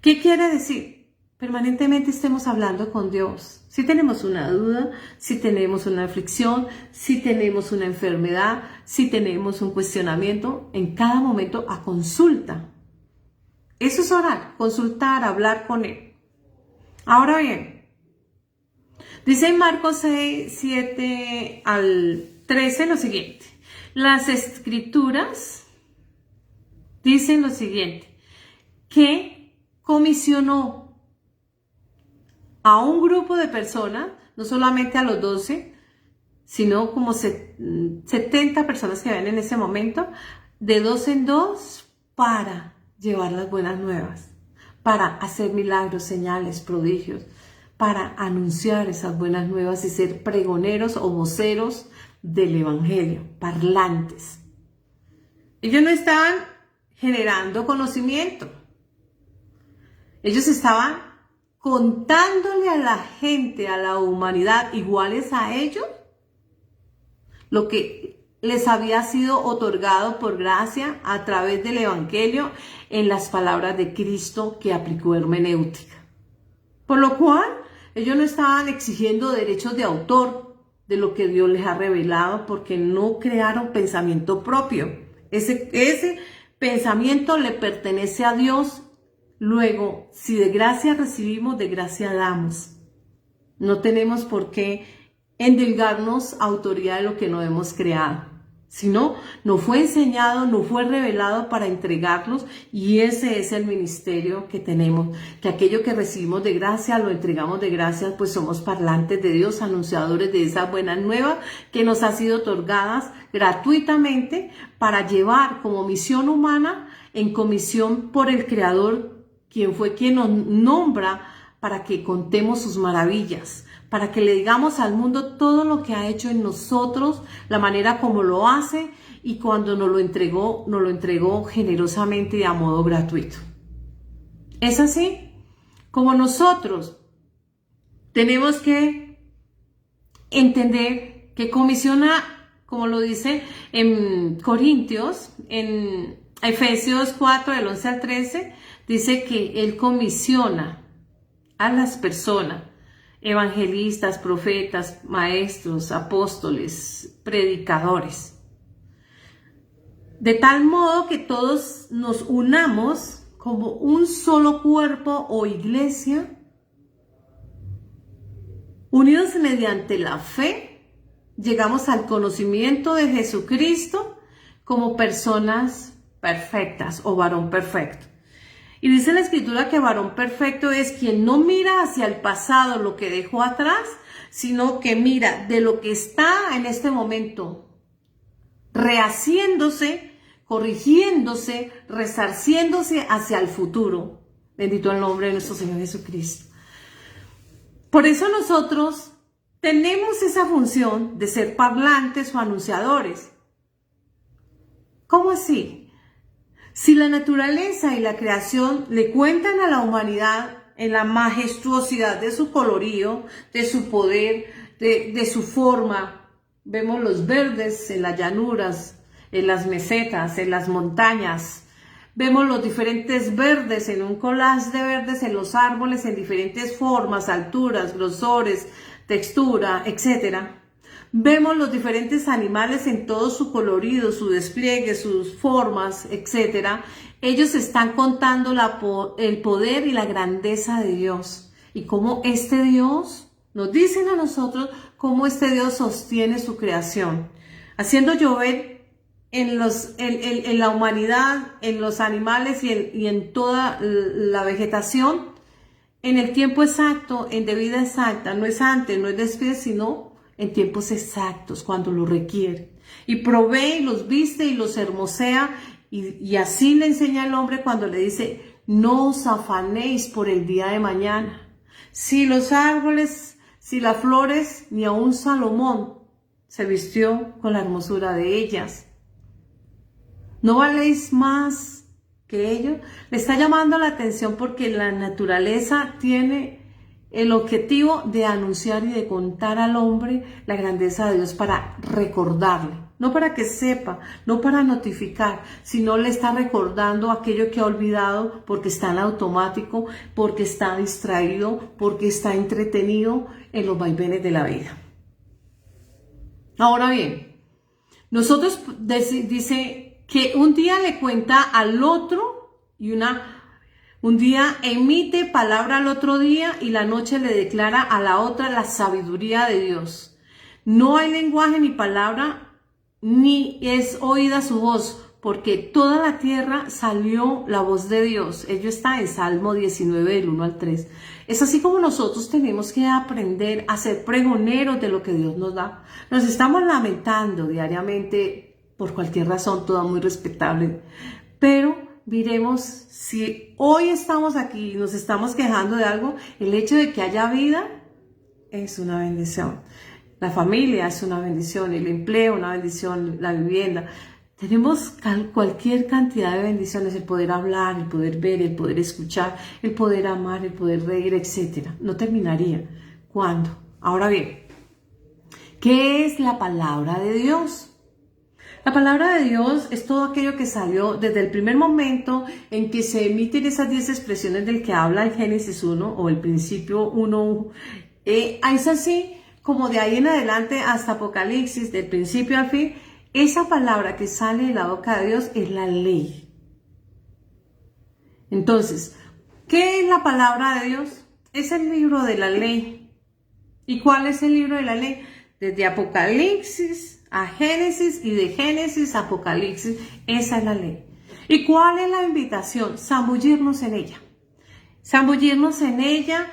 ¿Qué quiere decir? Permanentemente estemos hablando con Dios. Si tenemos una duda, si tenemos una aflicción, si tenemos una enfermedad, si tenemos un cuestionamiento, en cada momento a consulta. Eso es orar, consultar, hablar con Él. Ahora bien, dice en Marcos 6, 7 al 13 lo siguiente. Las escrituras dicen lo siguiente, que comisionó a un grupo de personas, no solamente a los 12, sino como 70 personas que habían en ese momento, de 2 en 2, para llevar las buenas nuevas, para hacer milagros, señales, prodigios, para anunciar esas buenas nuevas y ser pregoneros o voceros del evangelio, parlantes. Ellos no estaban generando conocimiento. Ellos estaban contándole a la gente, a la humanidad, iguales a ellos, lo que les había sido otorgado por gracia a través del evangelio en las palabras de Cristo que aplicó hermenéutica. Por lo cual, ellos no estaban exigiendo derechos de autor de lo que Dios les ha revelado, porque no crearon pensamiento propio. Ese pensamiento le pertenece a Dios. Luego, si de gracia recibimos, de gracia damos. No tenemos por qué endilgarnos autoridad de lo que no hemos creado. Sino, nos fue enseñado, nos fue revelado para entregarnos, y ese es el ministerio que tenemos, que aquello que recibimos de gracia lo entregamos de gracia, pues somos parlantes de Dios, anunciadores de esas buenas nuevas que nos han sido otorgadas gratuitamente para llevar como misión humana en comisión por el Creador, quien fue quien nos nombra para que contemos sus maravillas, para que le digamos al mundo todo lo que ha hecho en nosotros, la manera como lo hace, y cuando nos lo entregó generosamente y a modo gratuito. Es así como nosotros tenemos que entender que comisión como lo dice en Corintios, en Efesios 4, del 11 al 13, dice que Él comisiona a las personas, evangelistas, profetas, maestros, apóstoles, predicadores, de tal modo que todos nos unamos como un solo cuerpo o iglesia, unidos mediante la fe, llegamos al conocimiento de Jesucristo como personas perfectas o varón perfecto. Y dice la Escritura que varón perfecto es quien no mira hacia el pasado, lo que dejó atrás, sino que mira de lo que está en este momento, rehaciéndose, corrigiéndose, resarciéndose hacia el futuro. Bendito el nombre de nuestro Señor Jesucristo. Por eso nosotros tenemos esa función de ser parlantes o anunciadores. ¿Cómo así? Si la naturaleza y la creación le cuentan a la humanidad en la majestuosidad de su colorido, de su poder, de su forma, vemos los verdes en las llanuras, en las mesetas, en las montañas, vemos los diferentes verdes en un collage de verdes en los árboles en diferentes formas, alturas, grosores, textura, etc. Vemos los diferentes animales en todo su colorido, su despliegue, sus formas, etc. Ellos están contando el poder y la grandeza de Dios. Y cómo este Dios, nos dicen a nosotros, cómo este Dios sostiene su creación. Haciendo llover en la humanidad, en los animales y en toda la vegetación, en el tiempo exacto, en debida exacta, no es antes, no es después, sino en tiempos exactos, cuando lo requiere. Y provee, y los viste y los hermosea, y así le enseña al hombre cuando le dice, no os afanéis por el día de mañana. Si los árboles, si las flores, ni aun Salomón se vistió con la hermosura de ellas. ¿No valéis más que ellos? Le está llamando la atención porque la naturaleza tiene el objetivo de anunciar y de contar al hombre la grandeza de Dios para recordarle, no para que sepa, no para notificar, sino le está recordando aquello que ha olvidado porque está en automático, porque está distraído, porque está entretenido en los vaivenes de la vida. Ahora bien, nosotros dice que un día le cuenta al otro y un día emite palabra al otro día y la noche le declara a la otra la sabiduría de Dios. No hay lenguaje ni palabra, ni es oída su voz, porque toda la tierra salió la voz de Dios. Ello está en Salmo 19, del 1 al 3. Es así como nosotros tenemos que aprender a ser pregoneros de lo que Dios nos da. Nos estamos lamentando diariamente por cualquier razón, toda muy respetable, pero miremos, si hoy estamos aquí y nos estamos quejando de algo, el hecho de que haya vida es una bendición. La familia es una bendición, el empleo, una bendición, la vivienda. Tenemos cualquier cantidad de bendiciones, el poder hablar, el poder ver, el poder escuchar, el poder amar, el poder reír, etc. No terminaría. ¿Cuándo? Ahora bien, ¿qué es la palabra de Dios? La palabra de Dios es todo aquello que salió desde el primer momento en que se emiten esas 10 expresiones del que habla el Génesis 1 o el principio 1. Es así como de ahí en adelante hasta Apocalipsis, del principio al fin, esa palabra que sale de la boca de Dios es la ley. Entonces, ¿qué es la palabra de Dios? Es el libro de la ley. ¿Y cuál es el libro de la ley? Desde Apocalipsis a Génesis y de Génesis a Apocalipsis, esa es la ley. ¿Y cuál es la invitación? Zambullirnos en ella. Zambullirnos en ella,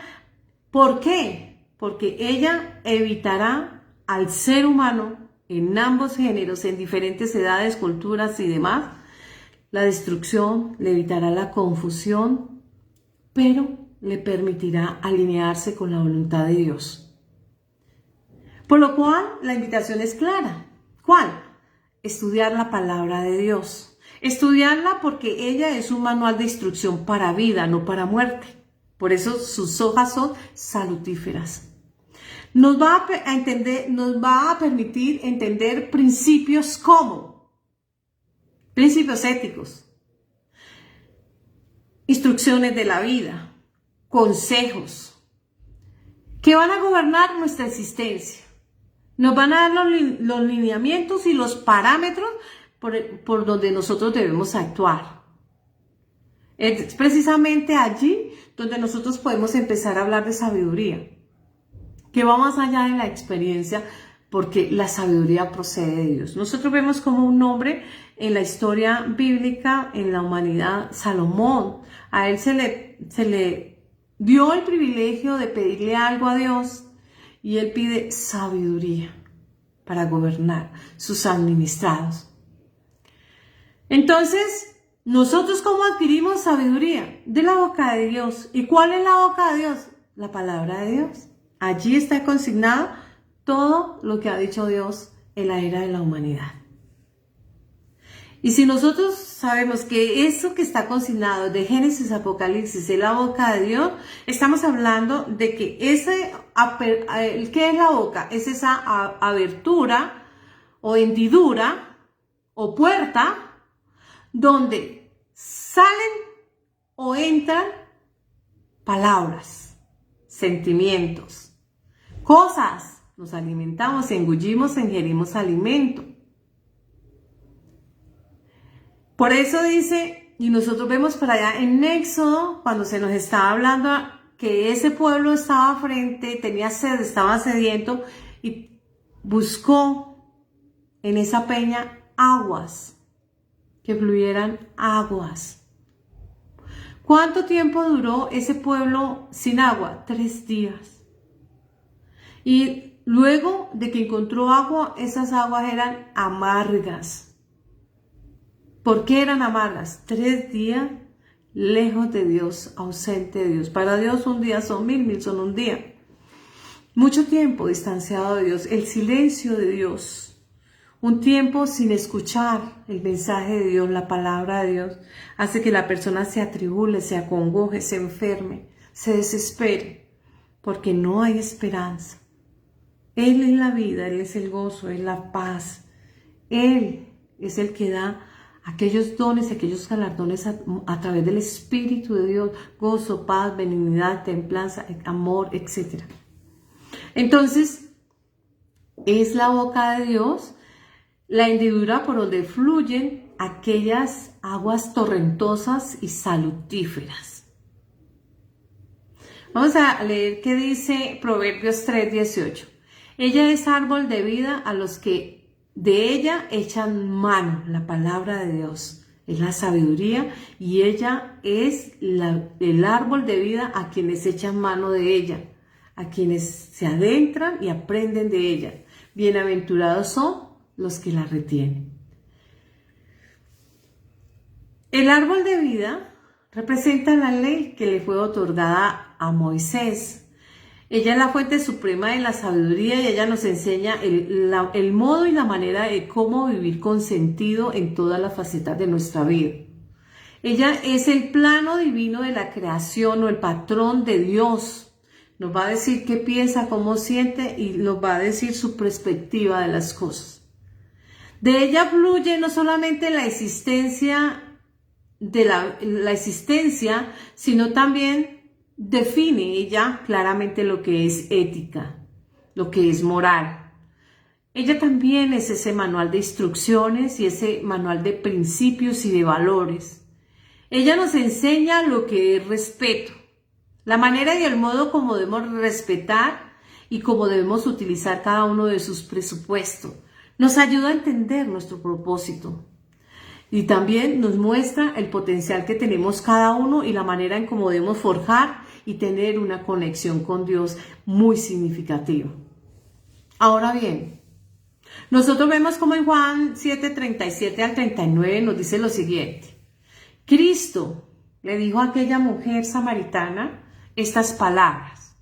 ¿por qué? Porque ella evitará al ser humano en ambos géneros, en diferentes edades, culturas y demás, la destrucción, le evitará la confusión, pero le permitirá alinearse con la voluntad de Dios. Por lo cual, la invitación es clara. ¿Cuál? Estudiar la palabra de Dios. Estudiarla porque ella es un manual de instrucción para vida, no para muerte. Por eso sus hojas son salutíferas. Nos va a entender, nos va a permitir entender principios como principios éticos, instrucciones de la vida, consejos, que van a gobernar nuestra existencia. Nos van a dar los lineamientos y los parámetros por donde nosotros debemos actuar. Es precisamente allí donde nosotros podemos empezar a hablar de sabiduría, que va más allá de la experiencia, porque la sabiduría procede de Dios. Nosotros vemos como un hombre en la historia bíblica, en la humanidad, Salomón. A él se le dio el privilegio de pedirle algo a Dios y él pide sabiduría para gobernar sus administrados. Entonces, ¿nosotros cómo adquirimos sabiduría? De la boca de Dios. ¿Y cuál es la boca de Dios? La palabra de Dios. Allí está consignado todo lo que ha dicho Dios en la era de la humanidad. Y si nosotros sabemos que eso que está consignado de Génesis a Apocalipsis es la boca de Dios, estamos hablando de que ¿qué es la boca? Es esa abertura o hendidura o puerta donde salen o entran palabras, sentimientos, cosas. Nos alimentamos, engullimos, ingerimos alimento. Por eso dice, y nosotros vemos por allá en Éxodo, cuando se nos estaba hablando que ese pueblo estaba frente, tenía sed, estaba sediento y buscó en esa peña aguas, que fluyeran aguas. ¿Cuánto tiempo duró ese pueblo sin agua? 3 días. Y luego de que encontró agua, esas aguas eran amargas. ¿Por qué eran amargas? 3 días lejos de Dios, ausente de Dios. Para Dios un día son 1000, 1000 son un día. Mucho tiempo distanciado de Dios, el silencio de Dios. Un tiempo sin escuchar el mensaje de Dios, la palabra de Dios, hace que la persona se atribule, se acongoje, se enferme, se desespere, porque no hay esperanza. Él es la vida, Él es el gozo, Él es la paz. Él es el que da aquellos dones, aquellos galardones a través del Espíritu de Dios, gozo, paz, benignidad, templanza, amor, etc. Entonces, es la boca de Dios, la hendidura por donde fluyen aquellas aguas torrentosas y salutíferas. Vamos a leer qué dice Proverbios 3:18. Ella es árbol de vida a los que de ella echan mano. La palabra de Dios es la sabiduría y ella es el árbol de vida a quienes echan mano de ella, a quienes se adentran y aprenden de ella. Bienaventurados son los que la retienen. El árbol de vida representa la ley que le fue otorgada a Moisés. Ella es la fuente suprema de la sabiduría y ella nos enseña el modo y la manera de cómo vivir con sentido en todas las facetas de nuestra vida. Ella es el plano divino de la creación o el patrón de Dios. Nos va a decir qué piensa, cómo siente y nos va a decir su perspectiva de las cosas. De ella fluye no solamente la existencia, sino también define ella claramente lo que es ética, lo que es moral. Ella también es ese manual de instrucciones y ese manual de principios y de valores. Ella nos enseña lo que es respeto, la manera y el modo como debemos respetar y cómo debemos utilizar cada uno de sus presupuestos. Nos ayuda a entender nuestro propósito. Y también nos muestra el potencial que tenemos cada uno y la manera en cómo debemos forjar y tener una conexión con Dios muy significativa. Ahora bien, nosotros vemos como en Juan 7:37 al 39 nos dice lo siguiente. Cristo le dijo a aquella mujer samaritana estas palabras.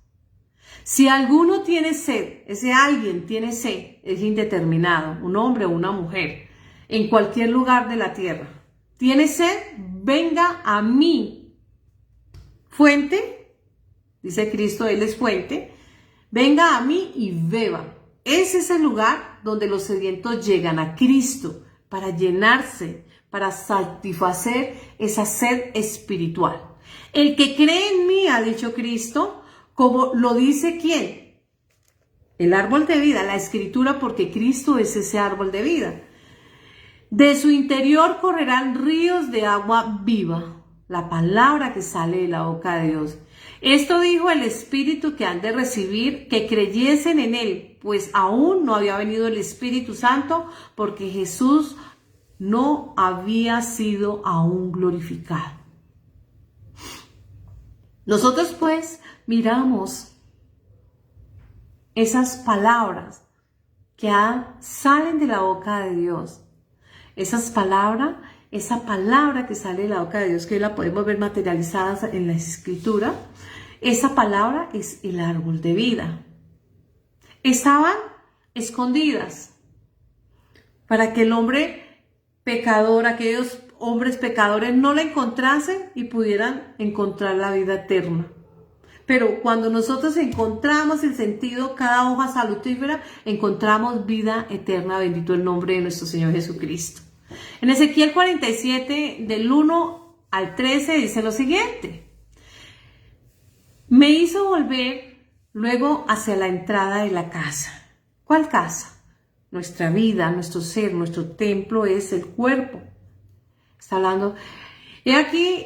Si alguno tiene sed, ese alguien tiene sed, es indeterminado, un hombre o una mujer, en cualquier lugar de la tierra. ¿Tiene sed? Venga a mí. Fuente, dice Cristo, Él es fuente. Venga a mí y beba. Ese es el lugar donde los sedientos llegan a Cristo para llenarse, para satisfacer esa sed espiritual. El que cree en mí, ha dicho Cristo, como lo dice ¿quién? El árbol de vida, la Escritura, porque Cristo es ese árbol de vida. De su interior correrán ríos de agua viva, la palabra que sale de la boca de Dios. Esto dijo el Espíritu que han de recibir, que creyesen en él, pues aún no había venido el Espíritu Santo, porque Jesús no había sido aún glorificado. Nosotros pues miramos esas palabras que salen de la boca de Dios. Esa palabra que sale de la boca de Dios, que hoy la podemos ver materializada en la Escritura, esa palabra es el árbol de vida. Estaban escondidas para que el hombre pecador, aquellos hombres pecadores no la encontrasen y pudieran encontrar la vida eterna. Pero cuando nosotros encontramos el sentido, cada hoja salutífera, encontramos vida eterna. Bendito el nombre de nuestro Señor Jesucristo. En Ezequiel 47, del 1 al 13, dice lo siguiente. Me hizo volver luego hacia la entrada de la casa. ¿Cuál casa? Nuestra vida, nuestro ser, nuestro templo es el cuerpo. Está hablando. Y aquí,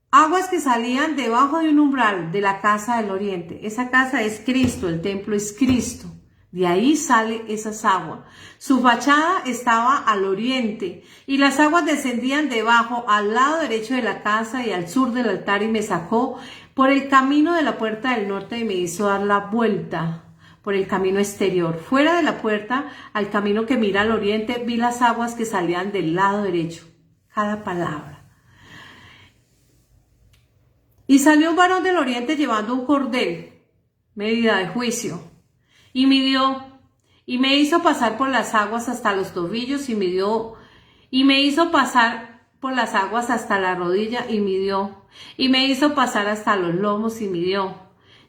aguas que salían debajo de un umbral de la casa del oriente. Esa casa es Cristo, el templo es Cristo. De ahí sale esas aguas. Su fachada estaba al oriente y las aguas descendían debajo al lado derecho de la casa y al sur del altar, y me sacó por el camino de la puerta del norte y me hizo dar la vuelta por el camino exterior. Fuera de la puerta, al camino que mira al oriente, vi las aguas que salían del lado derecho. Cada palabra. Y salió un varón del oriente llevando un cordel, medida de juicio, y midió, y me hizo pasar por las aguas hasta los tobillos, y midió, y me hizo pasar por las aguas hasta la rodilla, y midió, y me hizo pasar hasta los lomos, y midió.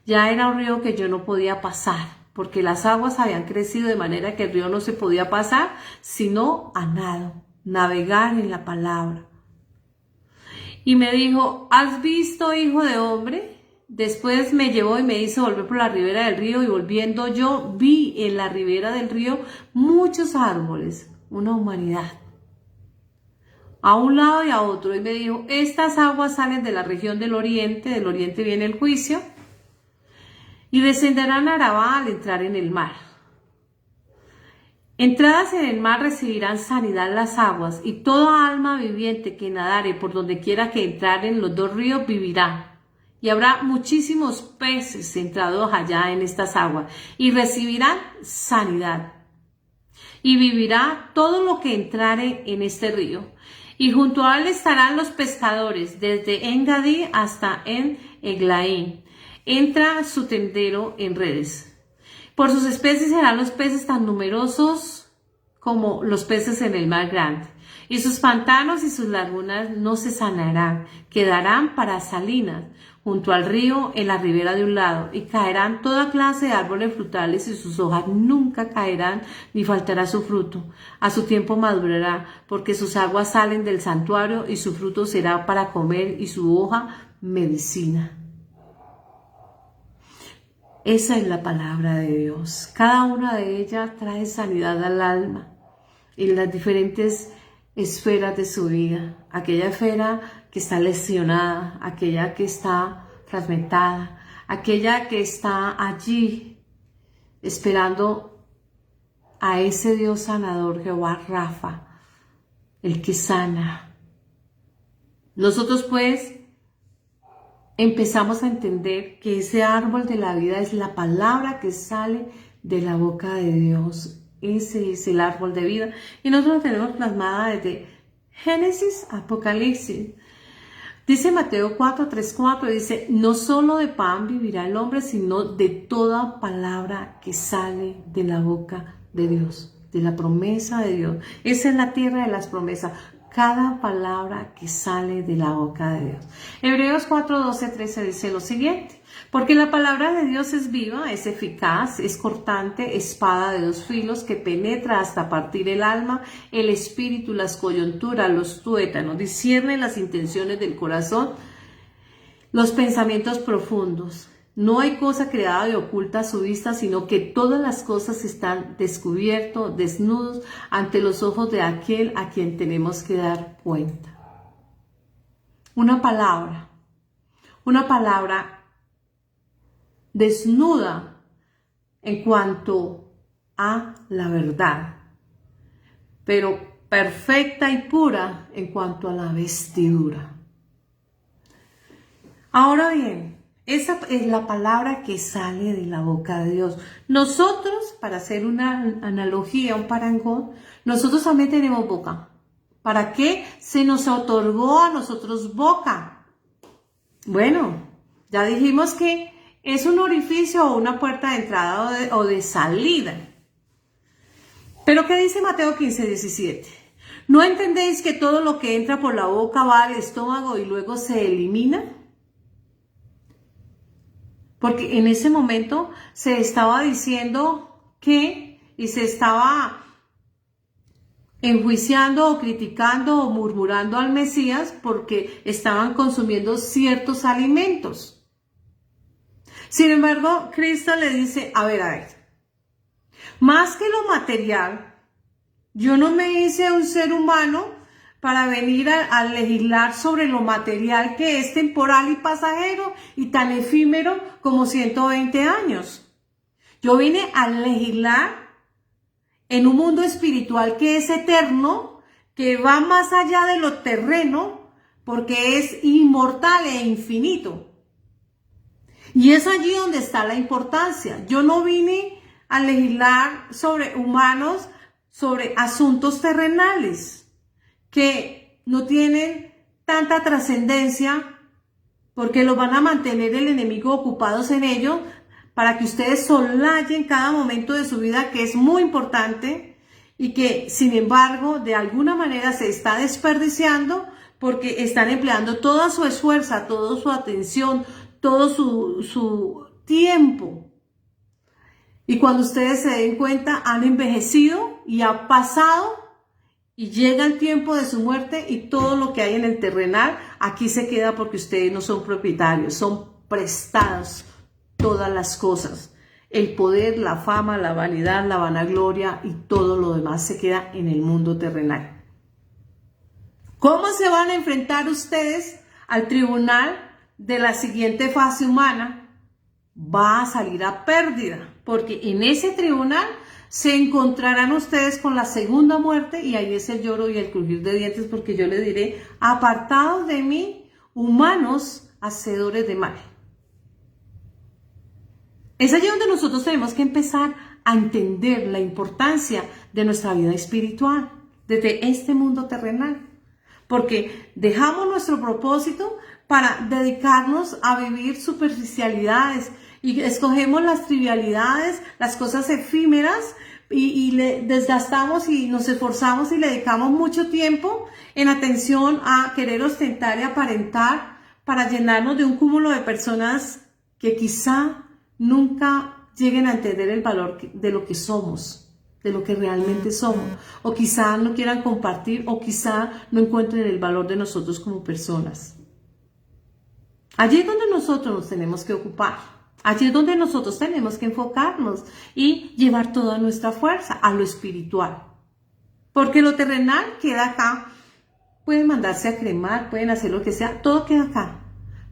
Ya era un río que yo no podía pasar, porque las aguas habían crecido de manera que el río no se podía pasar, sino a nado, navegar en la palabra. Y me dijo, ¿has visto, hijo de hombre? Después me llevó y me hizo volver por la ribera del río, y volviendo yo vi en la ribera del río muchos árboles, una humanidad, a un lado y a otro. Y me dijo, estas aguas salen de la región del oriente viene el juicio, y descenderán a Arabá al entrar en el mar. Entradas en el mar recibirán sanidad las aguas, y toda alma viviente que nadare por donde quiera que entraren los dos ríos vivirá. Y habrá muchísimos peces entrados allá en estas aguas, y recibirán sanidad. Y vivirá todo lo que entrare en este río. Y junto a él estarán los pescadores, desde En-Gadí hasta En-Eglaim. Entra su tendero en redes. Por sus especies serán los peces tan numerosos como los peces en el mar grande. Y sus pantanos y sus lagunas no se sanarán, quedarán para salinas, junto al río en la ribera de un lado, y caerán toda clase de árboles frutales, y sus hojas nunca caerán, ni faltará su fruto. A su tiempo madurará, porque sus aguas salen del santuario, y su fruto será para comer, y su hoja medicina. Esa es la palabra de Dios. Cada una de ellas trae sanidad al alma en las diferentes esferas de su vida. Aquella esfera que está lesionada, aquella que está fragmentada, aquella que está allí esperando a ese Dios sanador, Jehová Rafa, el que sana. Nosotros pues empezamos a entender que ese árbol de la vida es la palabra que sale de la boca de Dios. Ese es el árbol de vida. Y nosotros lo tenemos plasmada desde Génesis, Apocalipsis. Dice Mateo 4, 3, 4, dice, no solo de pan vivirá el hombre, sino de toda palabra que sale de la boca de Dios, de la promesa de Dios. Esa es la tierra de las promesas. Cada palabra que sale de la boca de Dios. Hebreos 4, 12, 13 dice lo siguiente. Porque la palabra de Dios es viva, es eficaz, es cortante, espada de dos filos que penetra hasta partir el alma, el espíritu, las coyunturas, los tuétanos, discierne las intenciones del corazón, los pensamientos profundos. No hay cosa creada de oculta a su vista, sino que todas las cosas están descubiertos, desnudos, ante los ojos de aquel a quien tenemos que dar cuenta. Una palabra desnuda en cuanto a la verdad, pero perfecta y pura en cuanto a la vestidura. Ahora bien, esa es la palabra que sale de la boca de Dios. Nosotros, para hacer una analogía, un parangón, nosotros también tenemos boca. ¿Para qué se nos otorgó a nosotros boca? Bueno, ya dijimos que es un orificio o una puerta de entrada o de salida. Pero ¿qué dice Mateo 15:17? ¿No entendéis que todo lo que entra por la boca va al estómago y luego se elimina? Porque en ese momento se estaba diciendo y se estaba enjuiciando o criticando o murmurando al Mesías porque estaban consumiendo ciertos alimentos. Sin embargo, Cristo le dice, a ver, más que lo material, yo no me hice un ser humano para venir a legislar sobre lo material que es temporal y pasajero y tan efímero como 120 años. Yo vine a legislar en un mundo espiritual que es eterno, que va más allá de lo terreno, porque es inmortal e infinito. Y es allí donde está la importancia. Yo no vine a legislar sobre humanos, sobre asuntos terrenales que no tienen tanta trascendencia, porque los van a mantener el enemigo ocupados en ello, para que ustedes soslayen cada momento de su vida, que es muy importante, y que sin embargo de alguna manera se está desperdiciando, porque están empleando toda su esfuerzo, toda su atención, todo su tiempo. Y cuando ustedes se den cuenta, han envejecido y ha pasado, y llega el tiempo de su muerte y todo lo que hay en el terrenal aquí se queda, porque ustedes no son propietarios, son prestados todas las cosas. El poder, la fama, la vanidad, la vanagloria y todo lo demás se queda en el mundo terrenal. ¿Cómo se van a enfrentar ustedes al tribunal de la siguiente fase humana? Va a salir a pérdida, porque en ese tribunal se encontrarán ustedes con la segunda muerte, y ahí es el lloro y el crujir de dientes, porque yo les diré, apartados de mí, humanos hacedores de mal. Es allí donde nosotros tenemos que empezar a entender la importancia de nuestra vida espiritual desde este mundo terrenal, porque dejamos nuestro propósito para dedicarnos a vivir superficialidades y escogemos las trivialidades, las cosas efímeras, y le desgastamos y nos esforzamos y le dedicamos mucho tiempo en atención a querer ostentar y aparentar, para llenarnos de un cúmulo de personas que quizá nunca lleguen a entender el valor de lo que somos, de lo que realmente somos, o quizá no quieran compartir, o quizá no encuentren el valor de nosotros como personas. Allí es donde nosotros nos tenemos que ocupar. Allí es donde nosotros tenemos que enfocarnos y llevar toda nuestra fuerza a lo espiritual. Porque lo terrenal queda acá. Pueden mandarse a cremar, pueden hacer lo que sea, todo queda acá.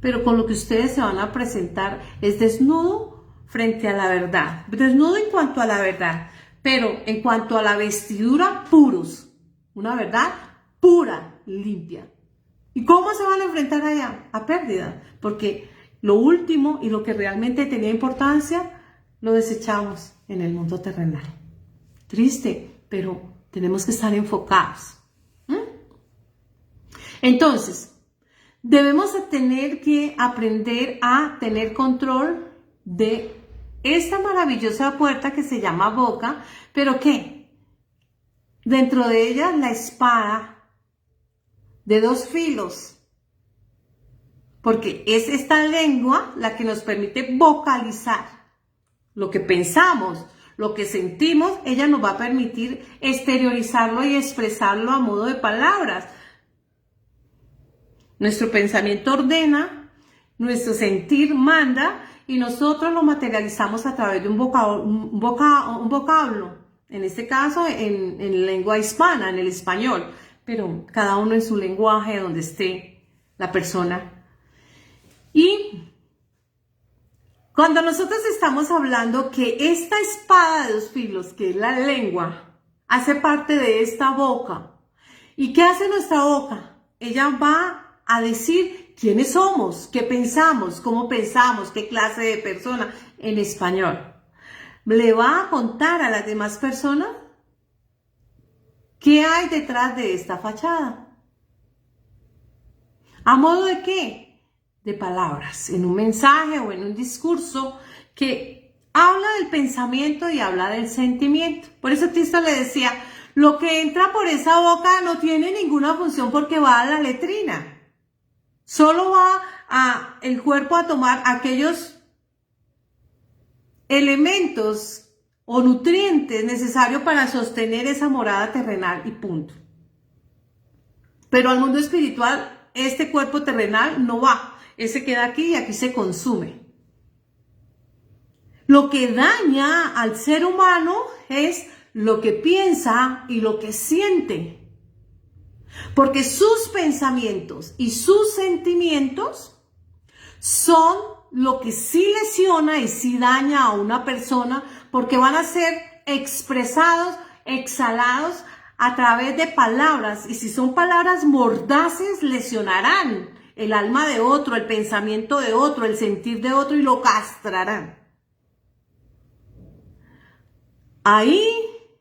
Pero con lo que ustedes se van a presentar es desnudo frente a la verdad. Desnudo en cuanto a la verdad, pero en cuanto a la vestidura, puros. Una verdad pura, limpia. ¿Y cómo se van a enfrentar allá? A pérdida. Porque lo último y lo que realmente tenía importancia lo desechamos en el mundo terrenal. Triste, pero tenemos que estar enfocados. Entonces, debemos tener que aprender a tener control de esta maravillosa puerta que se llama boca, pero ¿qué? Dentro de ella la espada de dos filos. porque es esta lengua la que nos permite vocalizar lo que pensamos, lo que sentimos. Ella nos va a permitir exteriorizarlo y expresarlo a modo de palabras. Nuestro pensamiento ordena, nuestro sentir manda, y nosotros lo materializamos a través de un vocablo, en este caso en lengua hispana, en el español, pero cada uno en su lenguaje, donde esté la persona. Y cuando nosotros estamos hablando que esta espada de dos filos, que es la lengua, hace parte de esta boca, ¿y qué hace nuestra boca? Ella va a decir quiénes somos, qué pensamos, cómo pensamos, qué clase de persona, en español. Le va a contar a las demás personas qué hay detrás de esta fachada. ¿A modo de qué? De palabras, en un mensaje o en un discurso que habla del pensamiento y habla del sentimiento. Por eso Cristo le decía, lo que entra por esa boca no tiene ninguna función porque va a la letrina. Solo va el cuerpo a tomar aquellos elementos o nutrientes necesarios para sostener esa morada terrenal y punto. Pero al mundo espiritual, este cuerpo terrenal no va. Ese queda aquí y aquí se consume. Lo que daña al ser humano es lo que piensa y lo que siente. Porque sus pensamientos y sus sentimientos son lo que sí lesiona y sí daña a una persona, porque van a ser expresados, exhalados a través de palabras, y si son palabras mordaces, lesionarán el alma de otro, el pensamiento de otro, el sentir de otro, y lo castrarán. Ahí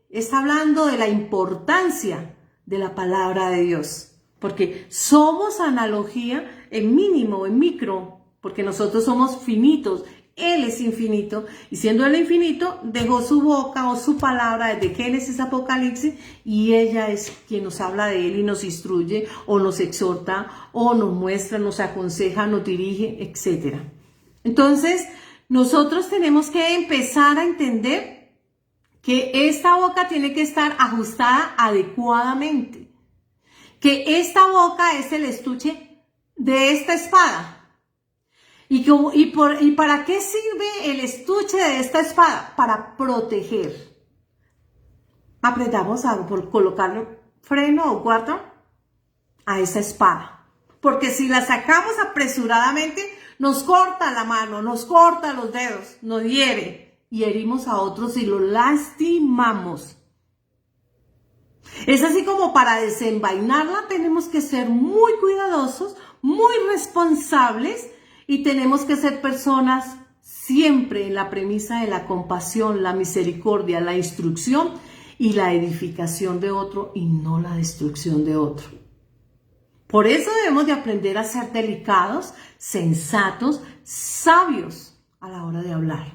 está hablando de la importancia de la palabra de Dios, porque somos analogía en mínimo, en micro, porque nosotros somos finitos, Él es infinito, y siendo Él infinito, dejó su boca o su palabra desde Génesis a Apocalipsis, y ella es quien nos habla de Él y nos instruye, o nos exhorta, o nos muestra, nos aconseja, nos dirige, etc. Entonces, nosotros tenemos que empezar a entender que esta boca tiene que estar ajustada adecuadamente, que esta boca es el estuche de esta espada. ¿Y para qué sirve el estuche de esta espada? Para proteger. Apretamos por colocarle freno o cuarto a esa espada, porque si la sacamos apresuradamente, nos corta la mano, nos corta los dedos, nos hiere. Y herimos a otros y los lastimamos. Es así como para desenvainarla tenemos que ser muy cuidadosos, muy responsables, y tenemos que ser personas siempre en la premisa de la compasión, la misericordia, la instrucción y la edificación de otro, y no la destrucción de otro. Por eso debemos de aprender a ser delicados, sensatos, sabios a la hora de hablar.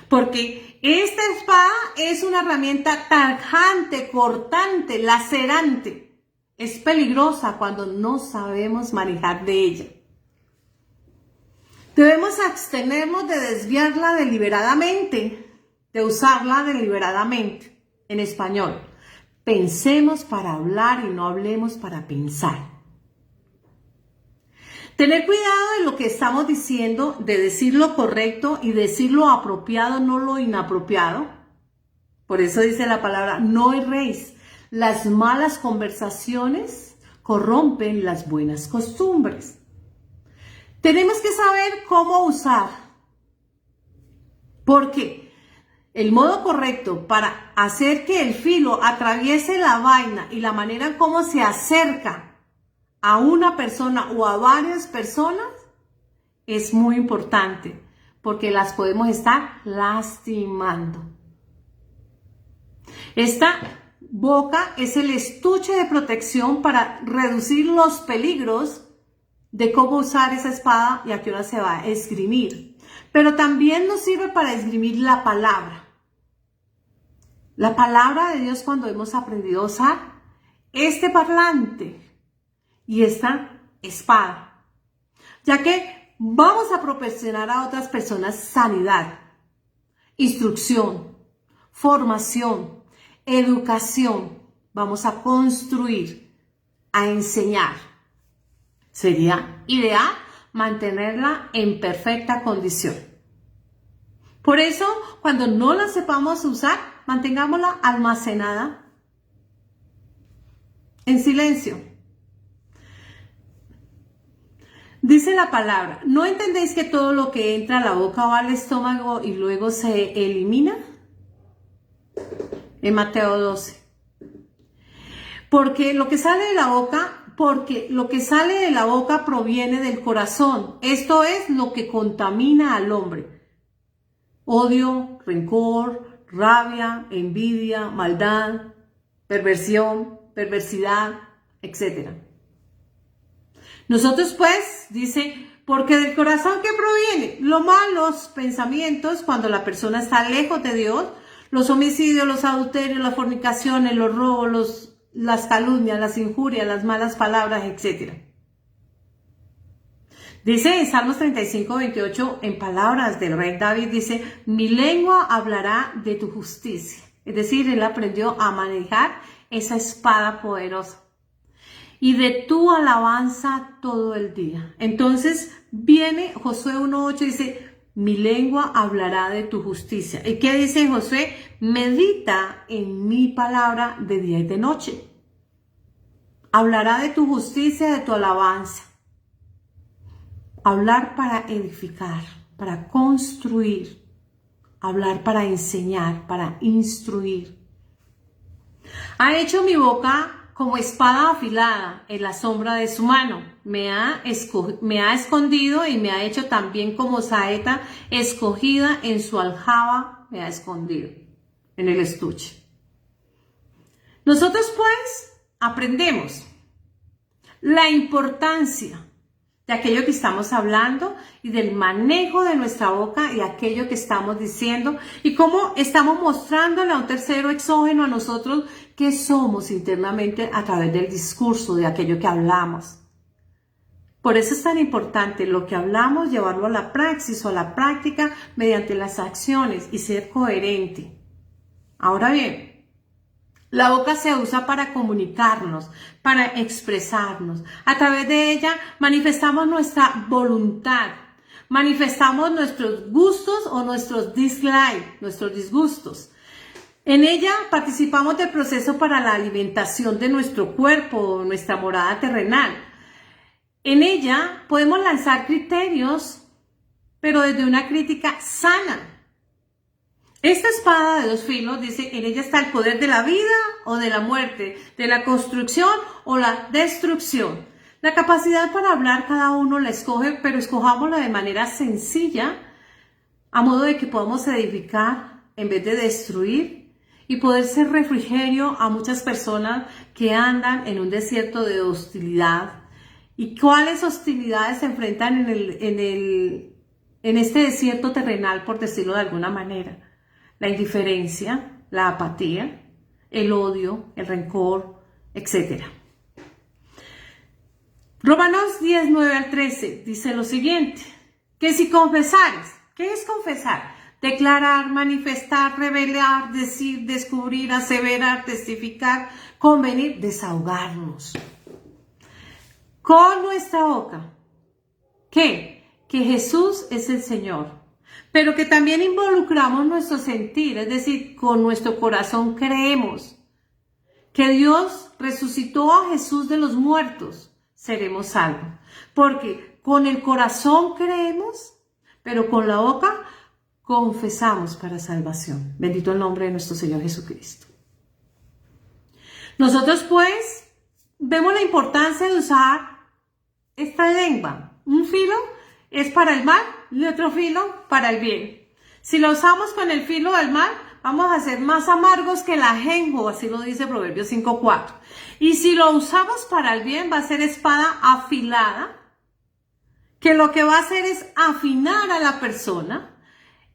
Porque esta espada es una herramienta tajante, cortante, lacerante. Es peligrosa cuando no sabemos manejar de ella. Debemos abstenernos de desviarla deliberadamente, de usarla deliberadamente. En español, pensemos para hablar y no hablemos para pensar. Tener cuidado de lo que estamos diciendo, de decir lo correcto y decir lo apropiado, no lo inapropiado. Por eso dice la palabra, no erréis. Las malas conversaciones corrompen las buenas costumbres. Tenemos que saber cómo usar. Porque el modo correcto para hacer que el filo atraviese la vaina y la manera en cómo se acerca a una persona o a varias personas es muy importante, porque las podemos estar lastimando. Esta boca es el estuche de protección para reducir los peligros de cómo usar esa espada y a qué hora se va a esgrimir. Pero también nos sirve para esgrimir la palabra. La palabra de Dios, cuando hemos aprendido a usar este parlante y esta espada, ya que vamos a proporcionar a otras personas sanidad, instrucción, formación, educación. Vamos a construir, a enseñar. Sería ideal mantenerla en perfecta condición. Por eso, cuando no la sepamos usar, mantengámosla almacenada en silencio. Dice la palabra, ¿no entendéis que todo lo que entra a la boca va al estómago y luego se elimina? En Mateo 12. Porque lo que sale de la boca proviene del corazón. Esto es lo que contamina al hombre. Odio, rencor, rabia, envidia, maldad, perversión, perversidad, etc. Nosotros pues, dice, porque del corazón que proviene los malos pensamientos, cuando la persona está lejos de Dios, los homicidios, los adulterios, las fornicaciones, los robos, las calumnias, las injurias, las malas palabras, etc. Dice en Salmos 35:28, en palabras del rey David, dice, mi lengua hablará de tu justicia. Es decir, él aprendió a manejar esa espada poderosa. Y de tu alabanza todo el día. Entonces viene Josué 1:8 y dice, mi lengua hablará de tu justicia. ¿Y qué dice Josué? Medita en mi palabra de día y de noche. Hablará de tu justicia, de tu alabanza. Hablar para edificar, para construir. Hablar para enseñar, para instruir. Ha hecho mi boca como espada afilada en la sombra de su mano. Me ha escondido y me ha hecho también como saeta escogida en su aljaba, me ha escondido en el estuche. Nosotros pues aprendemos la importancia de aquello que estamos hablando y del manejo de nuestra boca y aquello que estamos diciendo y cómo estamos mostrándole a un tercero exógeno a nosotros que somos internamente a través del discurso de aquello que hablamos. Por eso es tan importante lo que hablamos, llevarlo a la praxis o a la práctica mediante las acciones y ser coherente. Ahora bien, la boca se usa para comunicarnos, para expresarnos. A través de ella manifestamos nuestra voluntad, manifestamos nuestros gustos o nuestros dislikes, nuestros disgustos. En ella participamos del proceso para la alimentación de nuestro cuerpo, nuestra morada terrenal. En ella podemos lanzar criterios, pero desde una crítica sana. Esta espada de dos filos, dice, en ella está el poder de la vida o de la muerte, de la construcción o la destrucción. La capacidad para hablar cada uno la escoge, pero escojámosla de manera sencilla, a modo de que podamos edificar en vez de destruir y poder ser refrigerio a muchas personas que andan en un desierto de hostilidad. ¿Y cuáles hostilidades se enfrentan en este desierto terrenal, por decirlo de alguna manera? La indiferencia, la apatía, el odio, el rencor, etc. Romanos 10:9-13 dice lo siguiente, que si confesares, ¿qué es confesar? Declarar, manifestar, revelar, decir, descubrir, aseverar, testificar, convenir, desahogarnos. Con nuestra boca, ¿qué? Que Jesús es el Señor. Pero que también involucramos nuestro sentir, es decir, con nuestro corazón creemos que Dios resucitó a Jesús de los muertos, seremos salvos. Porque con el corazón creemos, pero con la boca confesamos para salvación. Bendito el nombre de nuestro Señor Jesucristo. Nosotros pues vemos la importancia de usar esta lengua. Un filo es para el mal y otro filo para el bien. Si lo usamos con el filo del mal, vamos a ser más amargos que el ajenjo, así lo dice Proverbios 5:4. Y si lo usamos para el bien, va a ser espada afilada, que lo que va a hacer es afinar a la persona,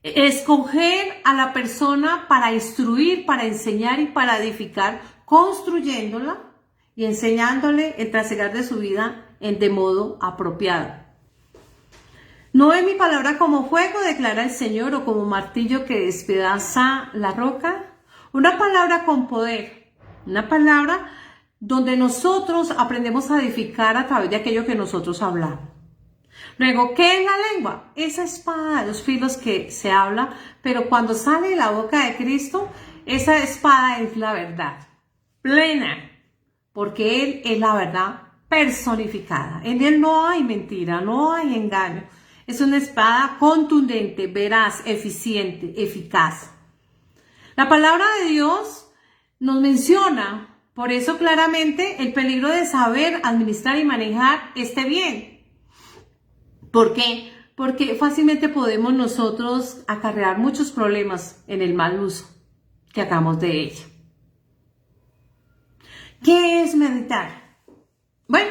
escoger a la persona para instruir, para enseñar y para edificar, construyéndola y enseñándole el trasegar de su vida de modo apropiado. No es mi palabra como fuego, declara el Señor, o como martillo que despedaza la roca. Una palabra con poder, una palabra donde nosotros aprendemos a edificar a través de aquello que nosotros hablamos. Luego, ¿qué es la lengua? Esa espada de los filos que se habla, pero cuando sale de la boca de Cristo, esa espada es la verdad, plena, porque Él es la verdad personificada. En Él no hay mentira, no hay engaño. Es una espada contundente, veraz, eficiente, eficaz. La palabra de Dios nos menciona, por eso claramente, el peligro de saber administrar y manejar este bien. ¿Por qué? Porque fácilmente podemos nosotros acarrear muchos problemas en el mal uso que hagamos de ella. ¿Qué es meditar? Bueno,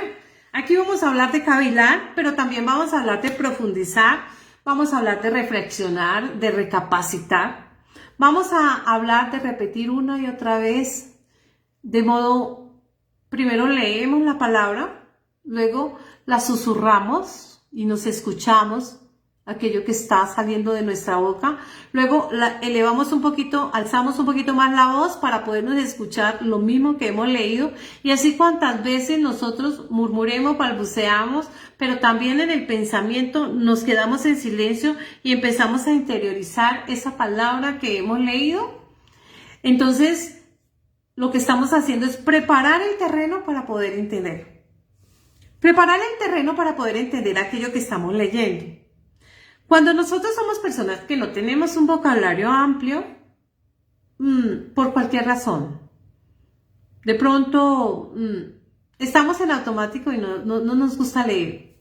aquí vamos a hablar de cavilar, pero también vamos a hablar de profundizar, vamos a hablar de reflexionar, de recapacitar. Vamos a hablar de repetir una y otra vez, de modo, primero leemos la palabra, luego la susurramos y nos escuchamos, aquello que está saliendo de nuestra boca. Luego la elevamos un poquito, alzamos un poquito más la voz para podernos escuchar lo mismo que hemos leído. Y así cuantas veces nosotros murmuremos, balbuceamos, pero también en el pensamiento nos quedamos en silencio y empezamos a interiorizar esa palabra que hemos leído. Entonces, lo que estamos haciendo es preparar el terreno para poder entender. Preparar el terreno para poder entender aquello que estamos leyendo. Cuando nosotros somos personas que no tenemos un vocabulario amplio, por cualquier razón, de pronto estamos en automático y no nos gusta leer.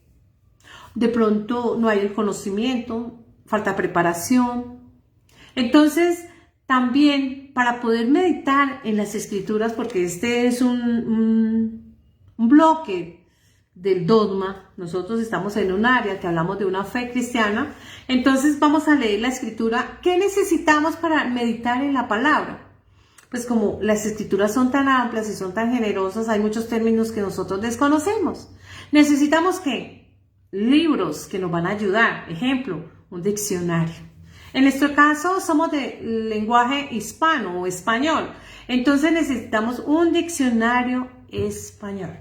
De pronto no hay el conocimiento, falta preparación. Entonces, también para poder meditar en las escrituras, porque este es un bloque del dogma, nosotros estamos en un área que hablamos de una fe cristiana, entonces vamos a leer la escritura. ¿Qué necesitamos para meditar en la palabra? Pues como las escrituras son tan amplias y son tan generosas, hay muchos términos que nosotros desconocemos. Necesitamos ¿qué? Libros que nos van a ayudar, ejemplo, un diccionario. En nuestro caso somos de lenguaje hispano o español, entonces necesitamos un diccionario español.